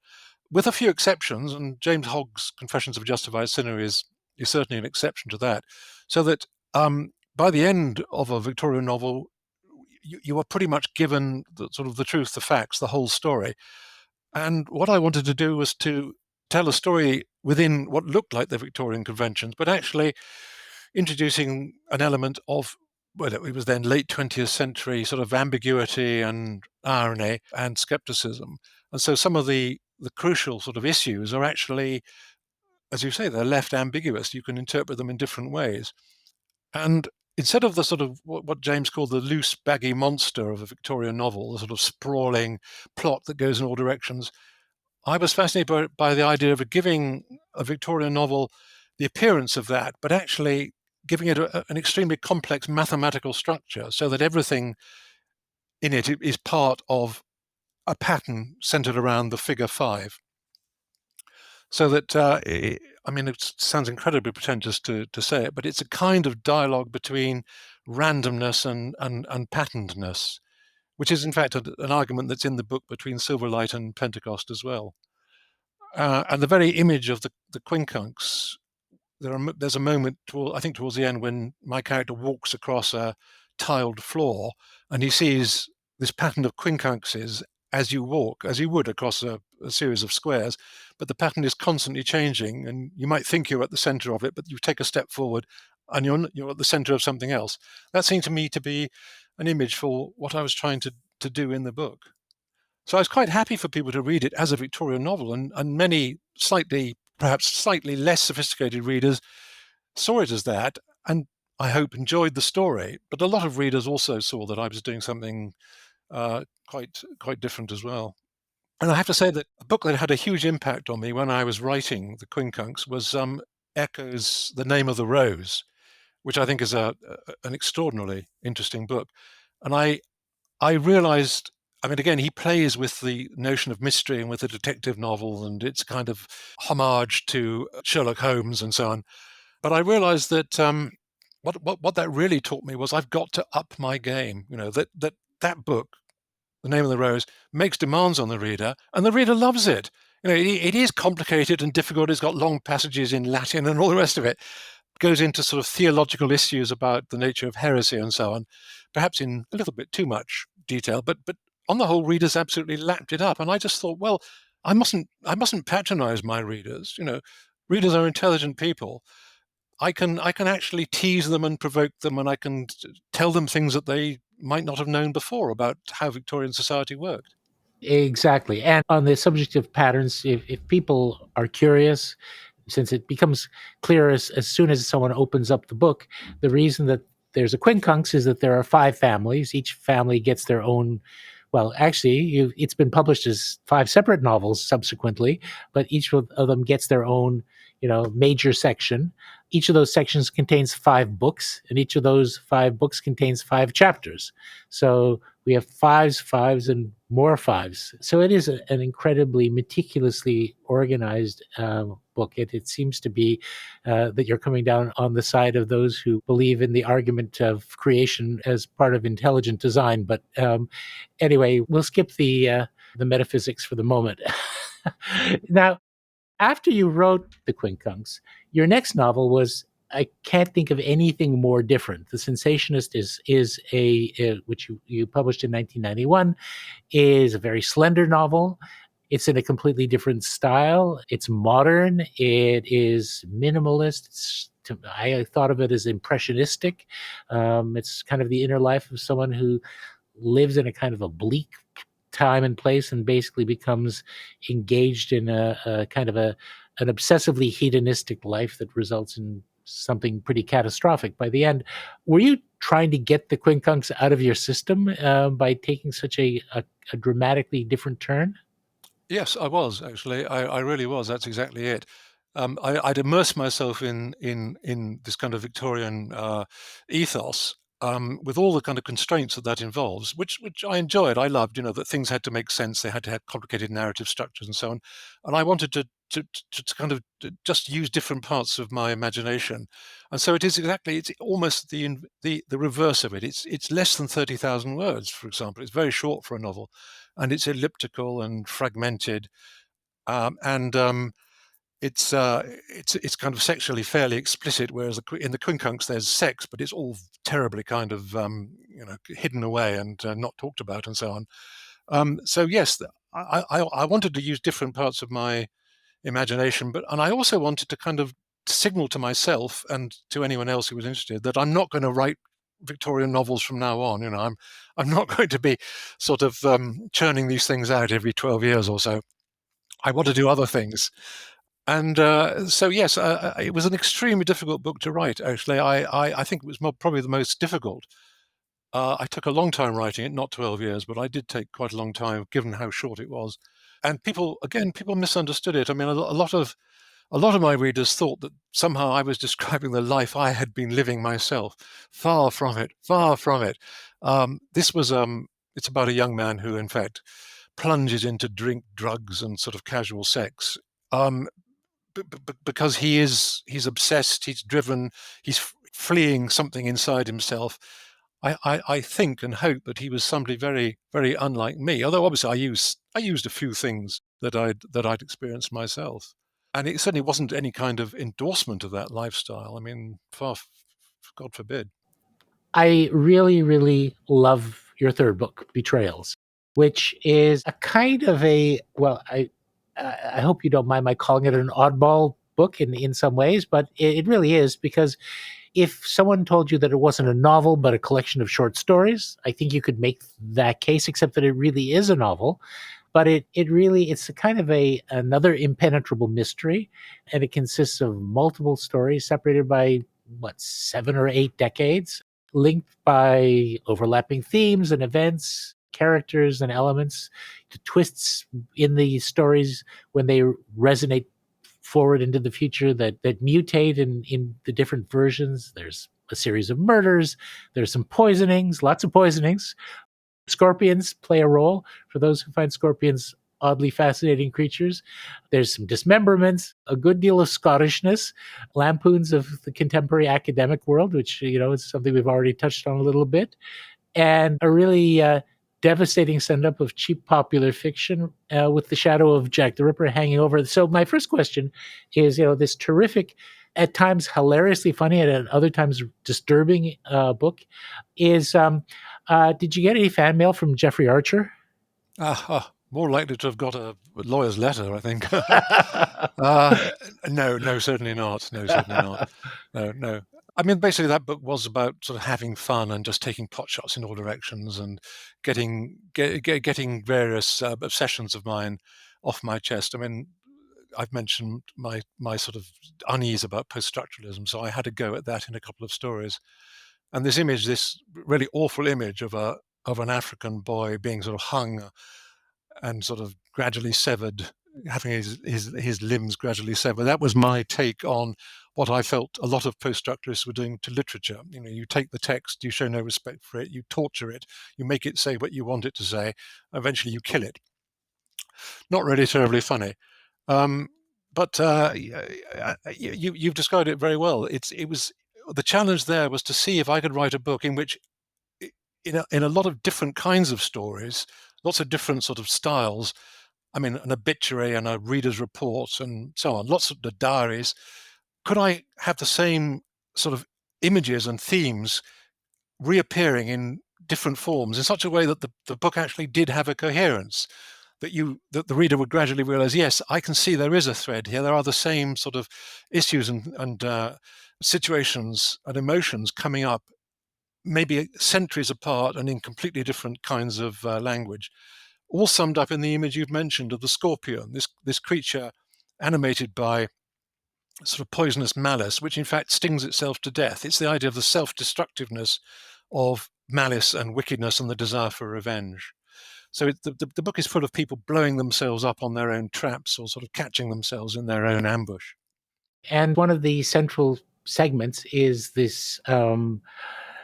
S1: with a few exceptions. And James Hogg's Confessions of a Justified Sinner is certainly an exception to that. So that by the end of a Victorian novel, you are pretty much given the truth, the facts, the whole story. And what I wanted to do was to tell a story within what looked like the Victorian conventions, but actually introducing an element of, well, it was then late 20th century sort of ambiguity and irony and skepticism. And so some of the crucial sort of issues are actually, as you say, they're left ambiguous. You can interpret them in different ways. And instead of the sort of what James called the loose, baggy monster of a Victorian novel, the sort of sprawling plot that goes in all directions, I was fascinated by the idea of giving a Victorian novel the appearance of that, but actually giving it an extremely complex mathematical structure, so that everything in it is part of a pattern centered around the figure 5. So that, I mean, it sounds incredibly pretentious to say it, but it's a kind of dialogue between randomness and patternedness, which is in fact an argument that's in the book between Silverlight and Pentecost as well. And the very image of the Quincunx, there's a moment, I think towards the end, when my character walks across a tiled floor and he sees this pattern of quincunxes as you walk, as you would across a series of squares, but the pattern is constantly changing, and you might think you're at the center of it, but you take a step forward and you're at the center of something else. That seemed to me to be an image for what I was trying to do in the book. So I was quite happy for people to read it as a Victorian novel, and many perhaps slightly less sophisticated readers saw it as that, and I hope enjoyed the story. But a lot of readers also saw that I was doing something quite different as well. And I have to say that a book that had a huge impact on me when I was writing the Quincunx was Echo's The Name of the Rose, which I think is an extraordinarily interesting book. And I realized, I mean, again, he plays with the notion of mystery and with the detective novel, and it's kind of homage to Sherlock Holmes and so on. But I realized that what that really taught me was I've got to up my game. That book The Name of the Rose, makes demands on the reader, and the reader loves it. It is complicated and difficult. It's got long passages in Latin and all the rest of it. Goes into sort of theological issues about the nature of heresy and so on, perhaps in a little bit too much detail, but on the whole, readers absolutely lapped it up. And I just thought, well, I mustn't patronize my readers. Readers are intelligent people. I can actually tease them and provoke them, and I can tell them things that they might not have known before about how Victorian society worked.
S3: Exactly. And on the subject of patterns, if people are curious, since it becomes clear as soon as someone opens up the book, the reason that there's a quincunx is that there are 5 families. Each family gets their own. Well, actually, it's been published as 5 separate novels subsequently, but each of them gets their own, major section. Each of those sections contains 5 books, and each of those 5 books contains 5 chapters. So we have fives, fives, and more fives. So it is an incredibly meticulously organized book. It seems to be that you're coming down on the side of those who believe in the argument of creation as part of intelligent design. But anyway, we'll skip the metaphysics for the moment. Now, after you wrote The Quincunx, your next novel was, I can't think of anything more different. The Sensationist is which you published in 1991, is a very slender novel. It's in a completely different style. It's modern. It is minimalist. I thought of it as impressionistic. It's kind of the inner life of someone who lives in a kind of a bleak time and place and basically becomes engaged in a kind of an obsessively hedonistic life that results in something pretty catastrophic by the end. Were you trying to get the quincunx out of your system by taking such a dramatically different turn?
S1: Yes, I was actually. I really was. That's exactly it. I'd immersed myself in this kind of Victorian ethos, with all the kind of constraints that involves, which I enjoyed. I loved, that things had to make sense. They had to have complicated narrative structures and so on. And I wanted to kind of just use different parts of my imagination. And so it's almost the reverse of it. It's less than 30,000 words, for example. It's very short for a novel, and it's elliptical and fragmented, and it's kind of sexually fairly explicit, whereas in the Quincunx there's sex, but it's all terribly kind of hidden away and not talked about and so on. So yes, I wanted to use different parts of my imagination, and I also wanted to kind of signal to myself and to anyone else who was interested that I'm not going to write Victorian novels from now on. I'm not going to be sort of churning these things out every 12 years or so. I want to do other things. And so, yes, it was an extremely difficult book to write, actually. I think it was probably the most difficult. I took a long time writing it, not 12 years, but I did take quite a long time, given how short it was. And people misunderstood it. I mean, a lot of my readers thought that somehow I was describing the life I had been living myself. Far from it, far from it. It's about a young man who, in fact, plunges into drink, drugs, and sort of casual sex. Because he's obsessed, he's driven, he's fleeing something inside himself. I think and hope that he was somebody very, very unlike me. Although obviously I used a few things that I'd experienced myself, and it certainly wasn't any kind of endorsement of that lifestyle. I mean, God forbid.
S3: I really, really love your third book, Betrayals, which is a kind of I hope you don't mind my calling it an oddball book in some ways, but it really is, because if someone told you that it wasn't a novel but a collection of short stories, I think you could make that case, except that it really is a novel. But it's a kind of another impenetrable mystery, and it consists of multiple stories separated by 7 or 8 decades, linked by overlapping themes and events, characters and elements, to twists in the stories when they resonate forward into the future that mutate in the different versions. There's a series of murders. There's some poisonings, lots of poisonings. Scorpions play a role for those who find scorpions oddly fascinating creatures. There's some dismemberments, a good deal of Scottishness, lampoons of the contemporary academic world, which is something we've already touched on a little bit, and a really devastating send-up of cheap popular fiction with the shadow of Jack the Ripper hanging over. So my first question is, this terrific, at times hilariously funny and at other times disturbing book is, did you get any fan mail from Jeffrey Archer?
S1: More likely to have got a lawyer's letter, I think. No, certainly not. No, certainly not. No. I mean, basically, that book was about sort of having fun and just taking pot shots in all directions and getting various obsessions of mine off my chest. I mean, I've mentioned my sort of unease about post-structuralism, so I had a go at that in a couple of stories. And this really awful image of an African boy being sort of hung and sort of gradually severed, having his limbs gradually severed. That was my take on what I felt a lot of post-structuralists were doing to literature. You take the text, you show no respect for it, you torture it, you make it say what you want it to say, eventually you kill it. Not really terribly funny. But you've described it very well. It was the challenge there was to see if I could write a book in which, in a lot of different kinds of stories, lots of different sort of styles. I mean, an obituary and a reader's report and so on, lots of the diaries. Could I have the same sort of images and themes reappearing in different forms in such a way that the book actually did have a coherence, that the reader would gradually realize, yes, I can see there is a thread here. There are the same sort of issues and situations and emotions coming up, maybe centuries apart and in completely different kinds of language, all summed up in the image you've mentioned of the scorpion, this creature animated by sort of poisonous malice, which in fact stings itself to death. It's the idea of the self-destructiveness of malice and wickedness and the desire for revenge. So the book is full of people blowing themselves up on their own traps or sort of catching themselves in their own ambush.
S3: And one of the central segments is this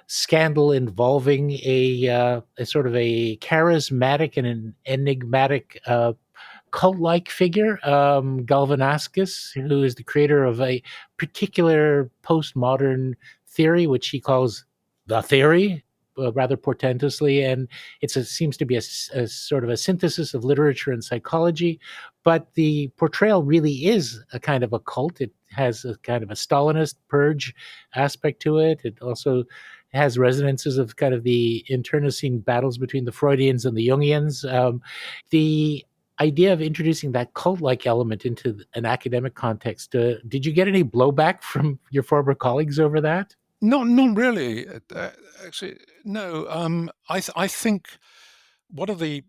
S3: scandal involving a sort of a charismatic and an enigmatic cult-like figure, Galvanascus, who is the creator of a particular postmodern theory, which he calls the theory, rather portentously, and seems to be a sort of a synthesis of literature and psychology. But the portrayal really is a kind of a cult. It has a kind of a Stalinist purge aspect to it. It also has resonances of kind of the internecine battles between the Freudians and the Jungians. The idea of introducing that cult-like element into an academic context, did you get any blowback from your former colleagues over that?
S1: Not really. Actually, no. I think one of the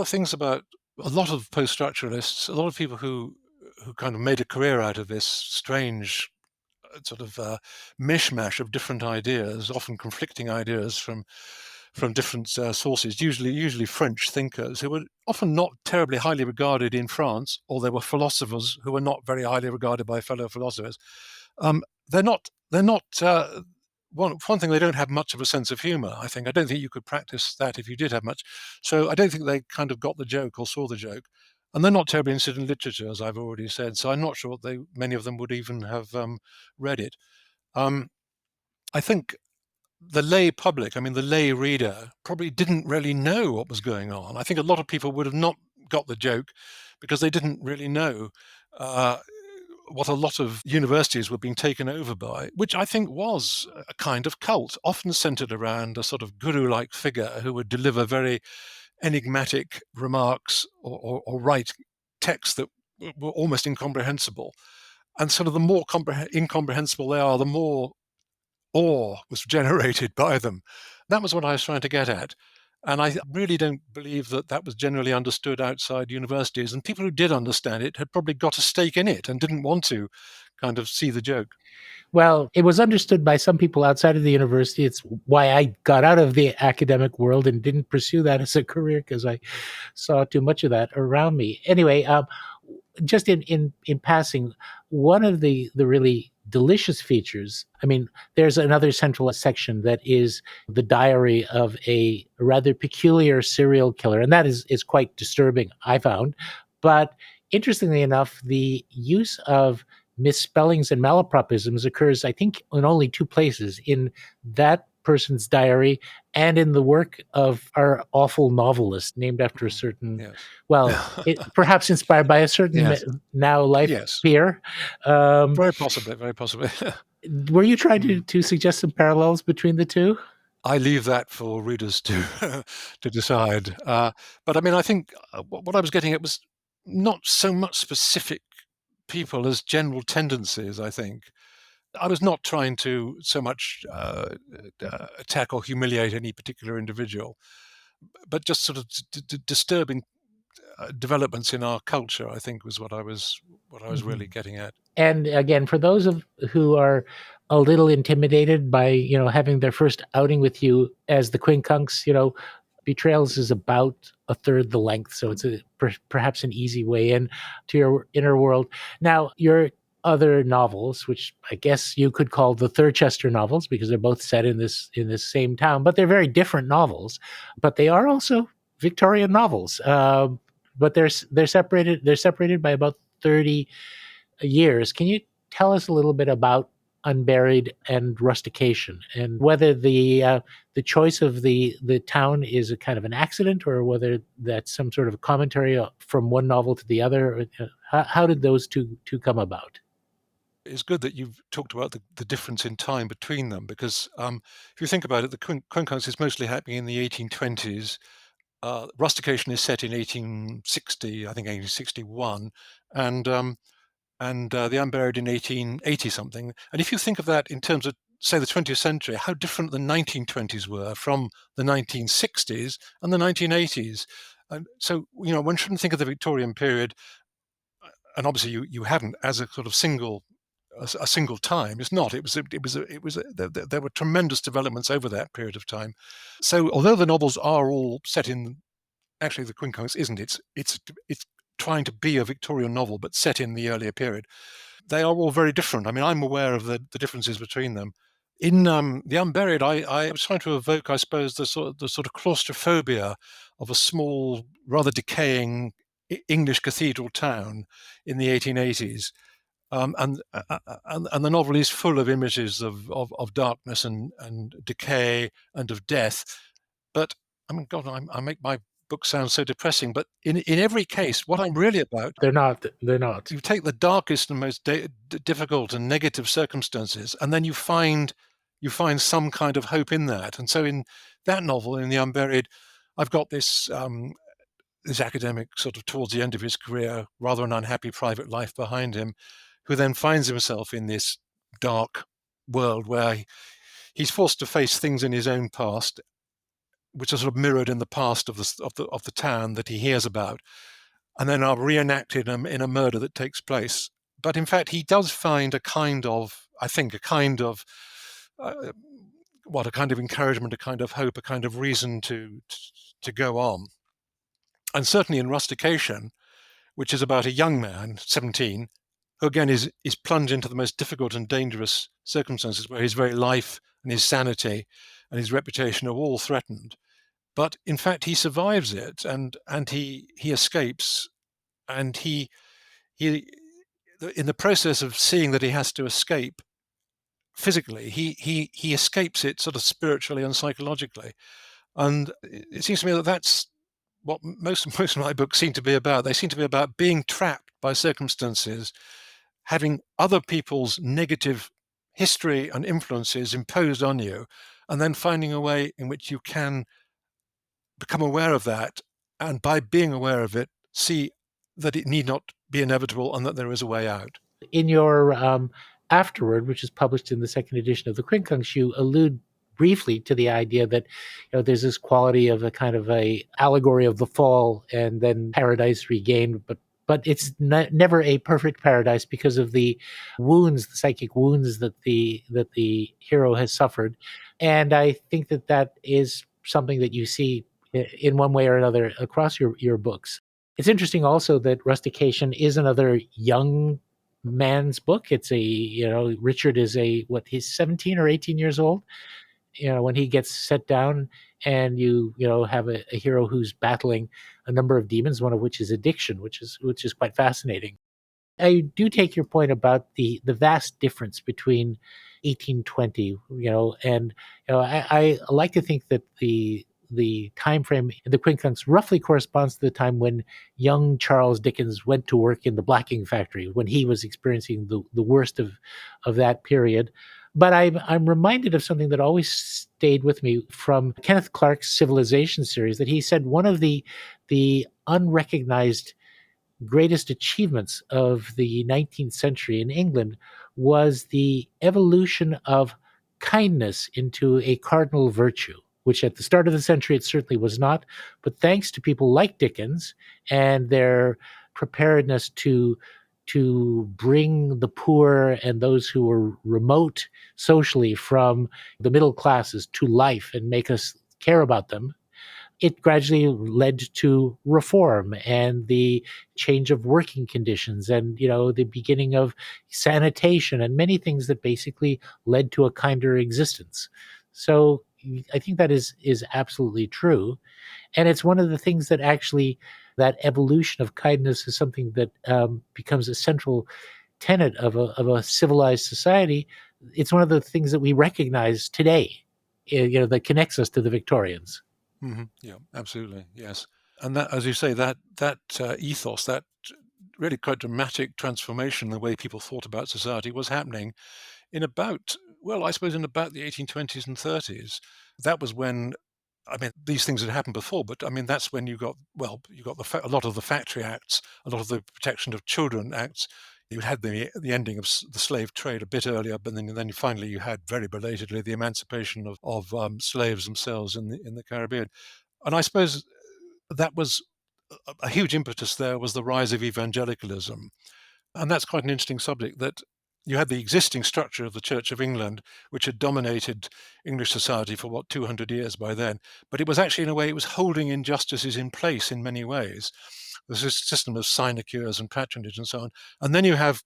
S1: things about a lot of post-structuralists, a lot of people who kind of made a career out of this strange sort of mishmash of different ideas, often conflicting ideas from different sources, usually French thinkers who were often not terribly highly regarded in France, or they were philosophers who were not very highly regarded by fellow philosophers. They're not. One thing, they don't have much of a sense of humor. I don't think you could practice that if you did have much. So I don't think they kind of got the joke or saw the joke. And they're not terribly interested in literature, as I've already said. So I'm not sure many of them would even have read it. I think the lay public, the lay reader, probably didn't really know what was going on. I think a lot of people would have not got the joke because they didn't really know what a lot of universities were being taken over by, which I think was a kind of cult, often centered around a sort of guru-like figure who would deliver very enigmatic remarks or write texts that were almost incomprehensible. And sort of the more incomprehensible they are, the more awe was generated by them. That was what I was trying to get at. And I really don't believe that was generally understood outside universities. And people who did understand it had probably got a stake in it and didn't want to kind of see the joke.
S3: Well, it was understood by some people outside of the university. It's why I got out of the academic world and didn't pursue that as a career, because I saw too much of that around me. Anyway, just in passing, one of the really delicious features, there's another central section that is the diary of a rather peculiar serial killer, and that is quite disturbing, I found. But interestingly enough, the use of misspellings and malapropisms occurs, I think, in only two places. In that person's diary and in the work of our awful novelist named after a certain,
S1: Yes.
S3: perhaps inspired by a certain
S1: Yes.
S3: now life
S1: Yes.
S3: peer.
S1: Very possibly. Very possibly.
S3: Were you trying to suggest some parallels between the two?
S1: I leave that for readers to to decide. But I mean, I think what I was getting at was not so much specific people as general tendencies. I think I was not trying to so much attack or humiliate any particular individual, but just sort of disturbing developments in our culture. I think was what I was really getting at.
S3: And again, for those who are a little intimidated by having their first outing with you as the Quincunx, Betrayals is about a third the length, so it's perhaps an easy way in to your inner world. Now, your other novels, which I guess you could call the Thurchester novels, because they're both set in this same town, but they're very different novels. But they are also Victorian novels. But they're separated. They're separated by about 30 years. Can you tell us a little bit about Unburied and Rustication, and whether the choice of the town is a kind of an accident, or whether that's some sort of a commentary from one novel to the other? How did those two come about?
S1: It's good that you've talked about the difference in time between them, because if you think about it, the Quincunx is mostly happening in the 1820s. Rustication is set in 1860, I think 1861, and the Unburied in 1880 something. And if you think of that in terms of, say, the 20th century, how different the 1920s were from the 1960s and the 1980s. And so, one shouldn't think of the Victorian period, and obviously you haven't, as a sort of a single time. It's not. There were tremendous developments over that period of time. So, although the novels are all set in, actually, the Quincunx isn't. It's trying to be a Victorian novel, but set in the earlier period. They are all very different. I mean, I'm aware of the differences between them. In The Unburied, I was trying to evoke, I suppose, the sort of claustrophobia of a small, rather decaying English cathedral town in the 1880s. And the novel is full of images of darkness and decay and of death. But I mean, God, I make my book sound so depressing. But in every case, what I'm really about,
S3: They're not. They're not.
S1: you take the darkest and most difficult and negative circumstances, and then you find some kind of hope in that. And so in that novel, in The Unburied, I've got this this academic, sort of towards the end of his career, rather an unhappy private life behind him, who then finds himself in this dark world where he's forced to face things in his own past, which are sort of mirrored in the past of the town that he hears about, and then are reenacted in a murder that takes place. But in fact, he does find a kind of uh, a kind of encouragement, a kind of hope, a kind of reason to go on. And certainly in Rustication, which is about a young man, 17, who again is plunged into the most difficult and dangerous circumstances, where his very life and his sanity and his reputation are all threatened. But in fact, he survives it, and he escapes, and he in the process of seeing that he has to escape physically, he escapes it sort of spiritually and psychologically. And it seems to me that that's what most of my books seem to be about. They seem to be about being trapped by circumstances, having other people's negative history and influences imposed on you, and then finding a way in which you can become aware of that, and by being aware of it, see that it need not be inevitable and that there is a way out.
S3: In your afterword, which is published in the second edition of the Quincunx, you allude briefly to the idea that there's this quality of a kind of a allegory of the fall and then paradise regained, but it's never a perfect paradise because of the wounds, the psychic wounds that the hero has suffered. And I think that is something that you see in one way or another across your books. It's interesting also that Rustication is another young man's book. It's Richard is he's 17 or 18 years old, when he gets set down, and you have a hero who's battling a number of demons, one of which is addiction, which is quite fascinating. I do take your point about the vast difference between 1820, and I like to think that the time frame in the Quincunx roughly corresponds to the time when young Charles Dickens went to work in the blacking factory, when he was experiencing the worst of that period. But I'm reminded of something that always stayed with me from Kenneth Clark's Civilization series, that he said one of the unrecognized greatest achievements of the 19th century in England was the evolution of kindness into a cardinal virtue, which at the start of the century it certainly was not. But thanks to people like Dickens and their preparedness to bring the poor and those who were remote socially from the middle classes to life and make us care about them, it gradually led to reform and the change of working conditions and the beginning of sanitation and many things that basically led to a kinder existence. So I think that is absolutely true, and it's one of the things that actually, that evolution of kindness is something that becomes a central tenet of a civilized society. It's one of the things that we recognize today, that connects us to the Victorians.
S1: Yeah, absolutely. Yes. And that, as you say, that ethos, that really quite dramatic transformation in the way people thought about society was happening in about, well, I suppose in about the 1820s and 30s. That was when, I mean, these things had happened before, but I mean, that's when you got a lot of the Factory Acts, a lot of the Protection of Children Acts. You had the ending of the slave trade a bit earlier, but then finally you had very belatedly the emancipation of slaves themselves in the Caribbean. And I suppose that was a huge impetus. There was the rise of evangelicalism, and that's quite an interesting subject, that you had the existing structure of the Church of England, which had dominated English society for, 200 years by then. But it was actually, in a way, it was holding injustices in place in many ways. There's this system of sinecures and patronage and so on. And then you have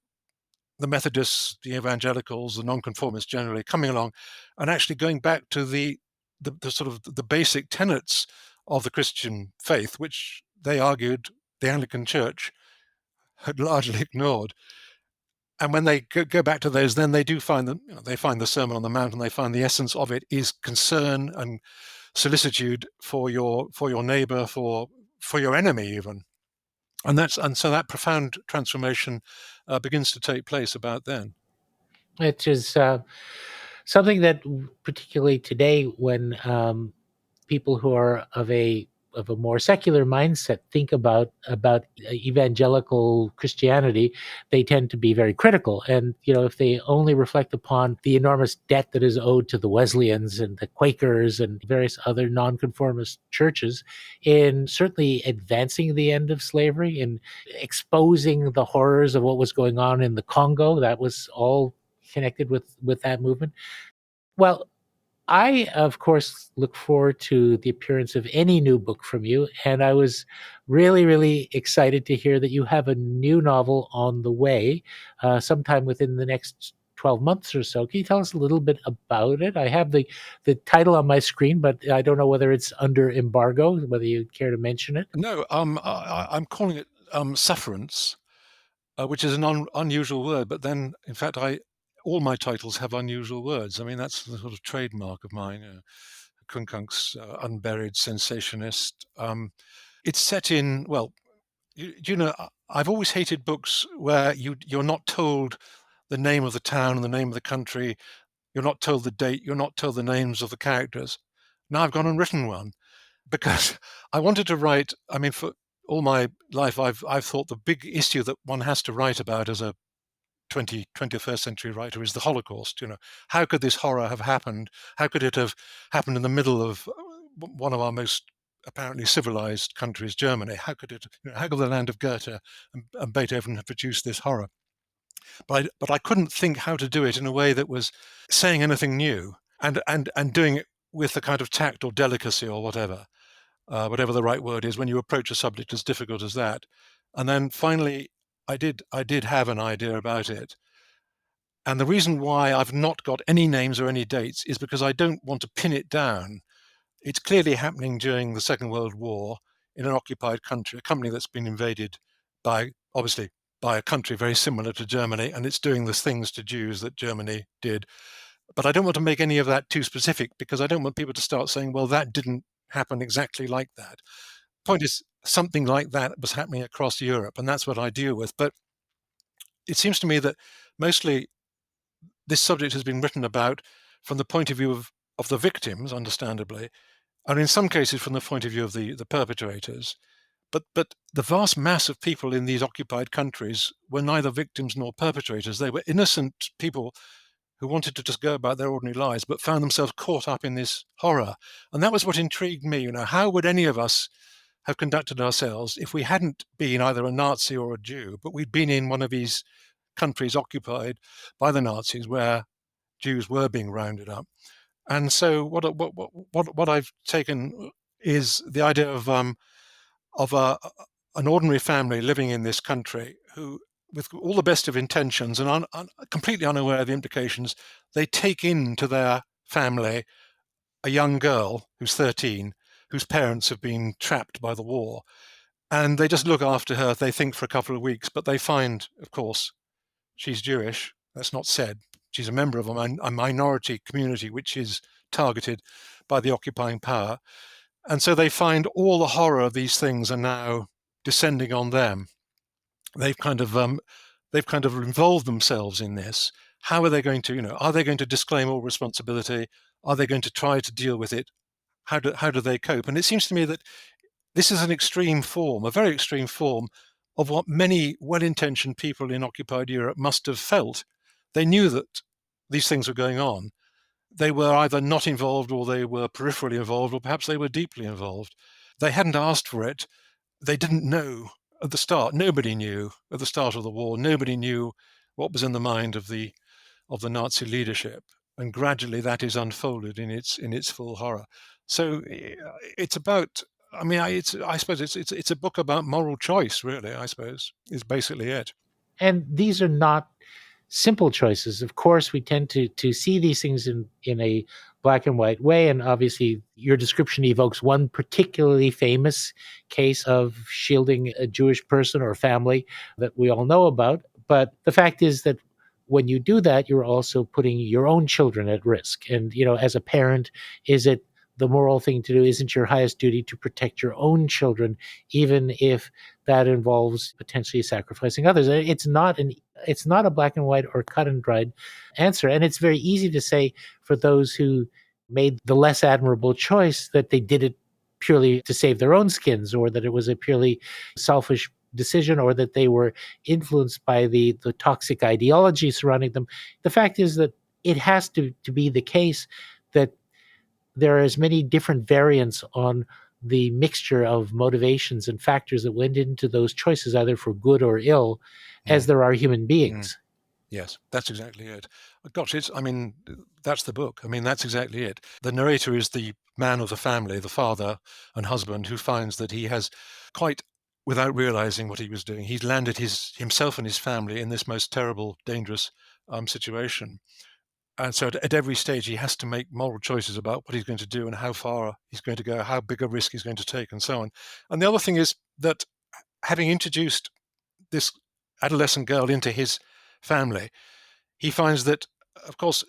S1: the Methodists, the evangelicals, the nonconformists generally coming along and actually going back to the sort of the basic tenets of the Christian faith, which they argued the Anglican Church had largely ignored. And when they go back to those, then they do find that they find the Sermon on the Mount, and they find the essence of it is concern and solicitude for your neighbor, for your enemy even. And so that profound transformation begins to take place about then.
S3: It is something that, particularly today, when people who are of a more secular mindset think about evangelical Christianity, they tend to be very critical. And if they only reflect upon the enormous debt that is owed to the Wesleyans and the Quakers and various other nonconformist churches in certainly advancing the end of slavery and exposing the horrors of what was going on in the Congo, that was all connected with that movement. Well, I, of course, look forward to the appearance of any new book from you. And I was really, really excited to hear that you have a new novel on the way sometime within the next 12 months or so. Can you tell us a little bit about it? I have the title on my screen, but I don't know whether it's under embargo, whether you'd care to mention it.
S1: No, I'm calling it Sufferance, which is an unusual word. But then, in fact, all my titles have unusual words. I mean, that's the sort of trademark of mine. Quincunx, unburied, sensationist. It's set in, well, I've always hated books where you're not told the name of the town and the name of the country. You're not told the date. You're not told the names of the characters. Now I've gone and written one because I wanted to write. I mean, for all my life, I've thought the big issue that one has to write about as a 21st century writer is the Holocaust. How could this horror have happened? How could it have happened in the middle of one of our most apparently civilized countries, Germany? How could how could the land of Goethe and Beethoven have produced this horror? But I couldn't think how to do it in a way that was saying anything new and doing it with a kind of tact or delicacy or whatever the right word is when you approach a subject as difficult as that. And then finally, I did have an idea about it. And the reason why I've not got any names or any dates is because I don't want to pin it down. It's clearly happening during the Second World War in an occupied country, a country that's been invaded obviously by a country very similar to Germany, and it's doing the things to Jews that Germany did. But I don't want to make any of that too specific, because I don't want people to start saying, well, that didn't happen exactly like that. Point is, something like that was happening across Europe, and that's what I deal with. But it seems to me that mostly this subject has been written about from the point of view of the victims, understandably, and in some cases from the point of view of the perpetrators. But the vast mass of people in these occupied countries were neither victims nor perpetrators. They were innocent people who wanted to just go about their ordinary lives, but found themselves caught up in this horror. And that was what intrigued me. How would any of us have conducted ourselves if we hadn't been either a Nazi or a Jew, but we'd been in one of these countries occupied by the Nazis where Jews were being rounded up? And so what I've taken is the idea of an ordinary family living in this country who, with all the best of intentions and completely unaware of the implications, they take into their family a young girl who's 13, whose parents have been trapped by the war. And they just look after her, they think, for a couple of weeks, but they find, of course, she's Jewish. That's not said. She's a member of a minority community which is targeted by the occupying power. And so they find all the horror of these things are now descending on them. They've kind of involved themselves in this. How are they going to, are they going to disclaim all responsibility? Are they going to try to deal with it? How do they cope? And it seems to me that this is an extreme form, a very extreme form of what many well-intentioned people in occupied Europe must have felt. They knew that these things were going on. They were either not involved, or they were peripherally involved, or perhaps they were deeply involved. They hadn't asked for it. They didn't know at the start. Nobody knew at the start of the war. Nobody knew what was in the mind of the Nazi leadership. And gradually that is unfolded in its full horror. So it's about, I suppose it's a book about moral choice, really, I suppose, is basically it.
S3: And these are not simple choices. Of course, we tend to see these things in a black and white way. And obviously, your description evokes one particularly famous case of shielding a Jewish person or family that we all know about. But the fact is that when you do that, you're also putting your own children at risk. And, as a parent, is it the moral thing to do? Isn't your highest duty to protect your own children, even if that involves potentially sacrificing others? It's not a black and white or cut and dried answer. And it's very easy to say for those who made the less admirable choice that they did it purely to save their own skins, or that it was a purely selfish decision, or that they were influenced by the toxic ideology surrounding them. The fact is that it has to be the case that there are as many different variants on the mixture of motivations and factors that went into those choices, either for good or ill, as there are human beings.
S1: Yes, that's exactly it. Gosh, that's the book. That's exactly it. The narrator is the man of the family, the father and husband, who finds that he has, quite without realizing what he was doing, he's landed himself and his family in this most terrible, dangerous situation. And so at every stage, he has to make moral choices about what he's going to do and how far he's going to go, how big a risk he's going to take, and so on. And the other thing is that, having introduced this adolescent girl into his family, he finds that, of course,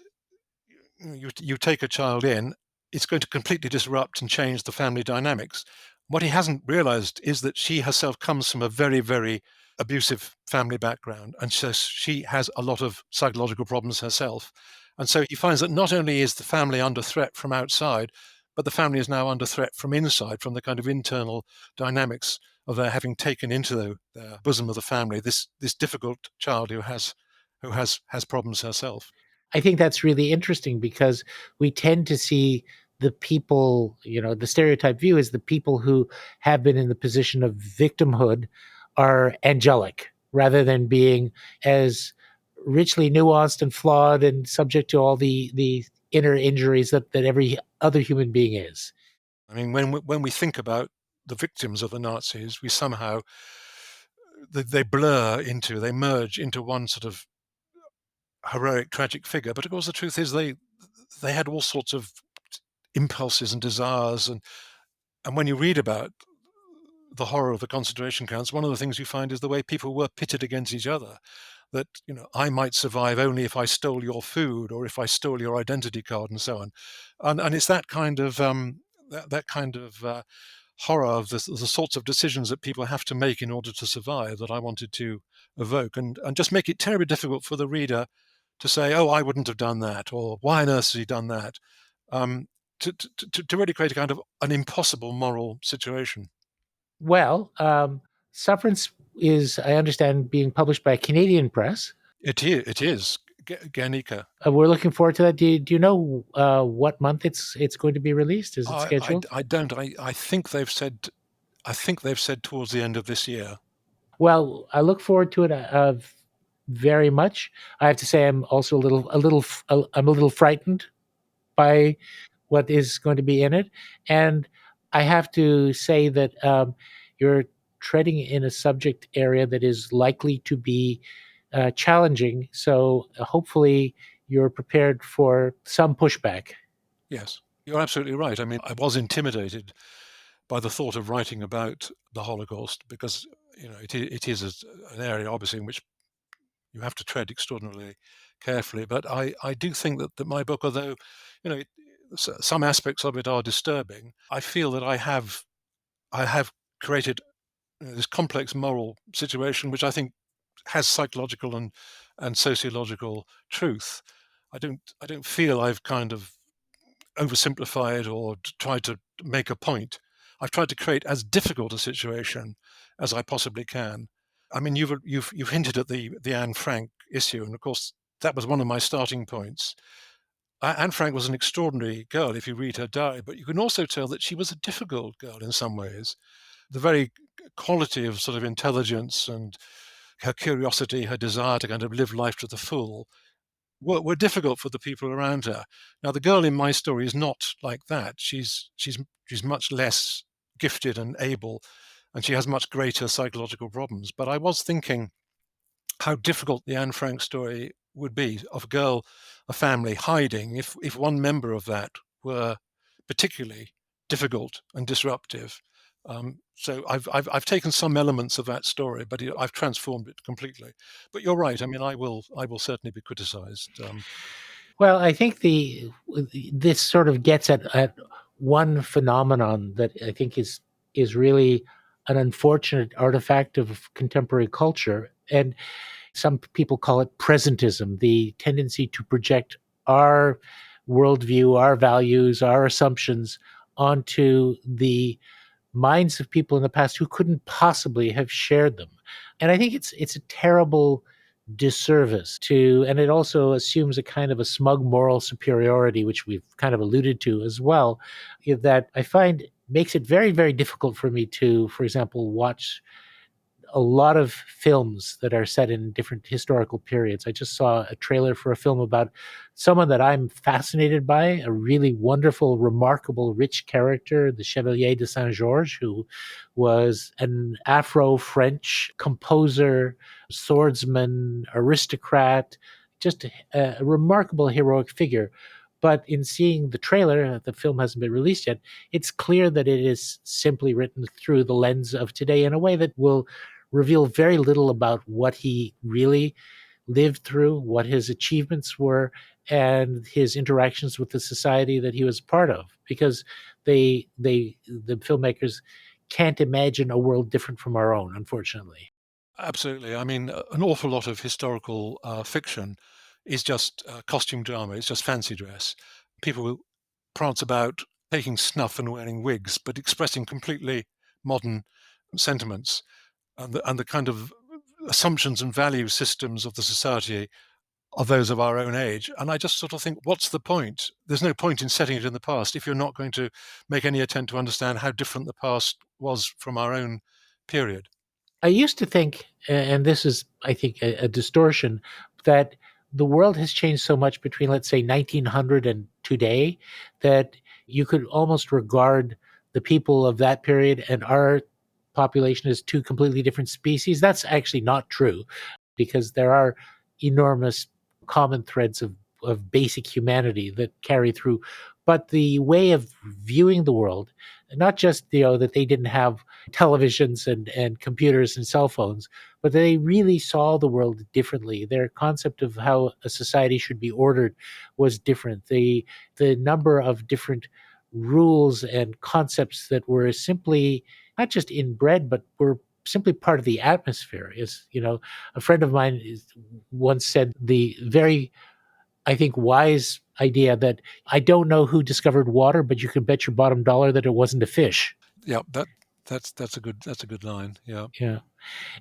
S1: you take a child in, it's going to completely disrupt and change the family dynamics. What he hasn't realized is that she herself comes from a very, very abusive family background, and so she has a lot of psychological problems herself. And so he finds that not only is the family under threat from outside, but the family is now under threat from inside, from the kind of internal dynamics of their having taken into the bosom of the family this difficult child who has problems herself.
S3: I think that's really interesting, because we tend to see the people, the stereotype view is the people who have been in the position of victimhood are angelic, rather than being as richly nuanced and flawed and subject to all the inner injuries that every other human being is.
S1: When we think about the victims of the Nazis, we somehow, they merge into one sort of heroic, tragic figure. But of course, the truth is they had all sorts of impulses and desires, and when you read about the horror of the concentration camps, one of the things you find is the way people were pitted against each other. that, I might survive only if I stole your food or if I stole your identity card and so on. And it's that kind of horror of the sorts of decisions that people have to make in order to survive that I wanted to evoke, and just make it terribly difficult for the reader to say, oh, I wouldn't have done that, or why on earth has he done that? Um, to really create a kind of an impossible moral situation.
S3: Well, Sufferance is, I understand, being published by a Canadian press.
S1: It is Guernica.
S3: We're looking forward to that. Do you know what month it's going to be released? Is it scheduled?
S1: I don't. I think they've said. I think they've said towards the end of this year.
S3: Well, I look forward to it very much. I have to say, I'm also I'm a little frightened by what is going to be in it, and I have to say that you're treading in a subject area that is likely to be challenging. So hopefully, you're prepared for some pushback.
S1: Yes, you're absolutely right. I mean, I was intimidated by the thought of writing about the Holocaust because it is an area obviously in which you have to tread extraordinarily carefully. But I do think that my book, although some aspects of it are disturbing, I feel that I have created this complex moral situation, which I think has psychological and sociological truth. I don't feel I've kind of oversimplified or tried to make a point. I've tried to create as difficult a situation as I possibly can. I mean, you've hinted at the Anne Frank issue, and of course that was one of my starting points. Anne Frank was an extraordinary girl if you read her diary, but you can also tell that she was a difficult girl in some ways. The very quality of sort of intelligence and her curiosity, her desire to kind of live life to the full, were difficult for the people around her. Now, the girl in my story is not like that. She's much less gifted and able, and she has much greater psychological problems. But I was thinking how difficult the Anne Frank story would be of a girl, a family hiding if one member of that were particularly difficult and disruptive. So I've taken some elements of that story, but I've transformed it completely. But you're right. I mean, I will certainly be criticised.
S3: Well, I think this sort of gets at one phenomenon that I think is really an unfortunate artifact of contemporary culture, and some people call it presentism, the tendency to project our worldview, our values, our assumptions onto the minds of people in the past who couldn't possibly have shared them. And I think it's a terrible disservice to, and it also assumes a kind of a smug moral superiority, which we've kind of alluded to as well, that I find makes it very, very difficult for me to, for example, watch a lot of films that are set in different historical periods. I just saw a trailer for a film about someone that I'm fascinated by, a really wonderful, remarkable, rich character, the Chevalier de Saint Georges, who was an Afro-French composer, swordsman, aristocrat, just a remarkable heroic figure. But in seeing the trailer, the film hasn't been released yet, it's clear that it is simply written through the lens of today in a way that will reveal very little about what he really lived through, what his achievements were, and his interactions with the society that he was part of. Because the filmmakers can't imagine a world different from our own, unfortunately.
S1: Absolutely. I mean, an awful lot of historical fiction is just costume drama. It's just fancy dress. People will prance about taking snuff and wearing wigs, but expressing completely modern sentiments and the kind of assumptions and value systems of the society are those of our own age. And I just sort of think, what's the point? There's no point in setting it in the past if you're not going to make any attempt to understand how different the past was from our own period.
S3: I used to think, and this is, I think, a distortion, that the world has changed so much between, let's say, 1900 and today, that you could almost regard the people of that period and our population as two completely different species. That's actually not true, because there are enormous common threads of basic humanity that carry through. But the way of viewing the world not just that they didn't have televisions and computers and cell phones, but they really saw the world differently. Their concept of how a society should be ordered was different. The number of different rules and concepts that were simply not just inbred, but were simply part of the atmosphere. A friend of mine once said the very, I think, wise idea that I don't know who discovered water, but you can bet your bottom dollar that it wasn't a fish.
S1: Yeah, that's a good line. Yeah.
S3: Yeah.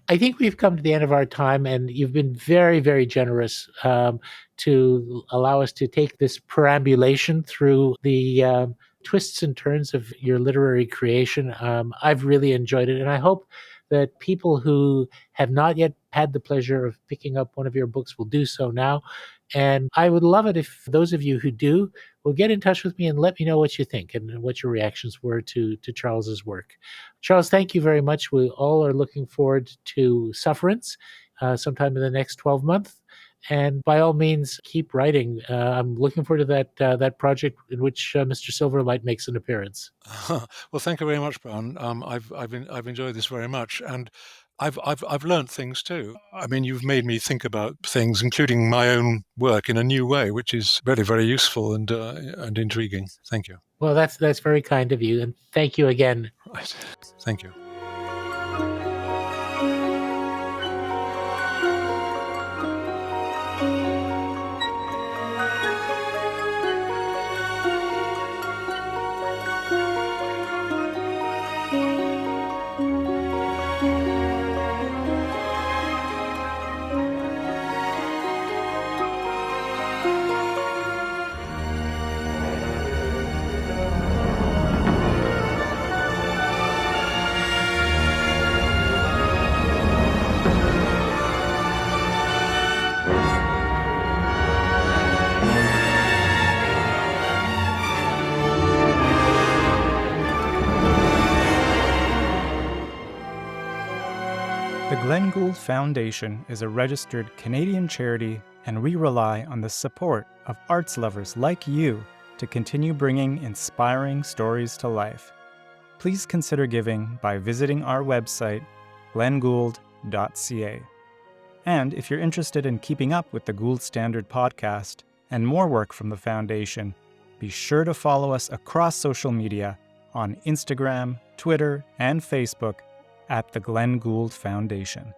S3: I think we've come to the end of our time, and you've been very, very generous to allow us to take this perambulation through the twists and turns of your literary creation. I've really enjoyed it, and I hope that people who have not yet had the pleasure of picking up one of your books will do so now. And I would love it if those of you who do will get in touch with me and let me know what you think and what your reactions were to Charles's work. Charles, thank you very much. We all are looking forward to Sufferance sometime in the next 12 months. And by all means, keep writing. I'm looking forward to that project in which Mr. Silverlight makes an appearance.
S1: Well, thank you very much, Brown. I've enjoyed this very much, and I've learned things too. I mean, you've made me think about things, including my own work, in a new way, which is very, very useful and intriguing. Thank you.
S3: Well, that's very kind of you, and thank you again.
S1: Right. Thank you.
S2: The Glenn Gould Foundation is a registered Canadian charity, and we rely on the support of arts lovers like you to continue bringing inspiring stories to life. Please consider giving by visiting our website, glenngould.ca. And if you're interested in keeping up with the Gould Standard podcast and more work from the Foundation, be sure to follow us across social media on Instagram, Twitter, and Facebook at the Glenn Gould Foundation.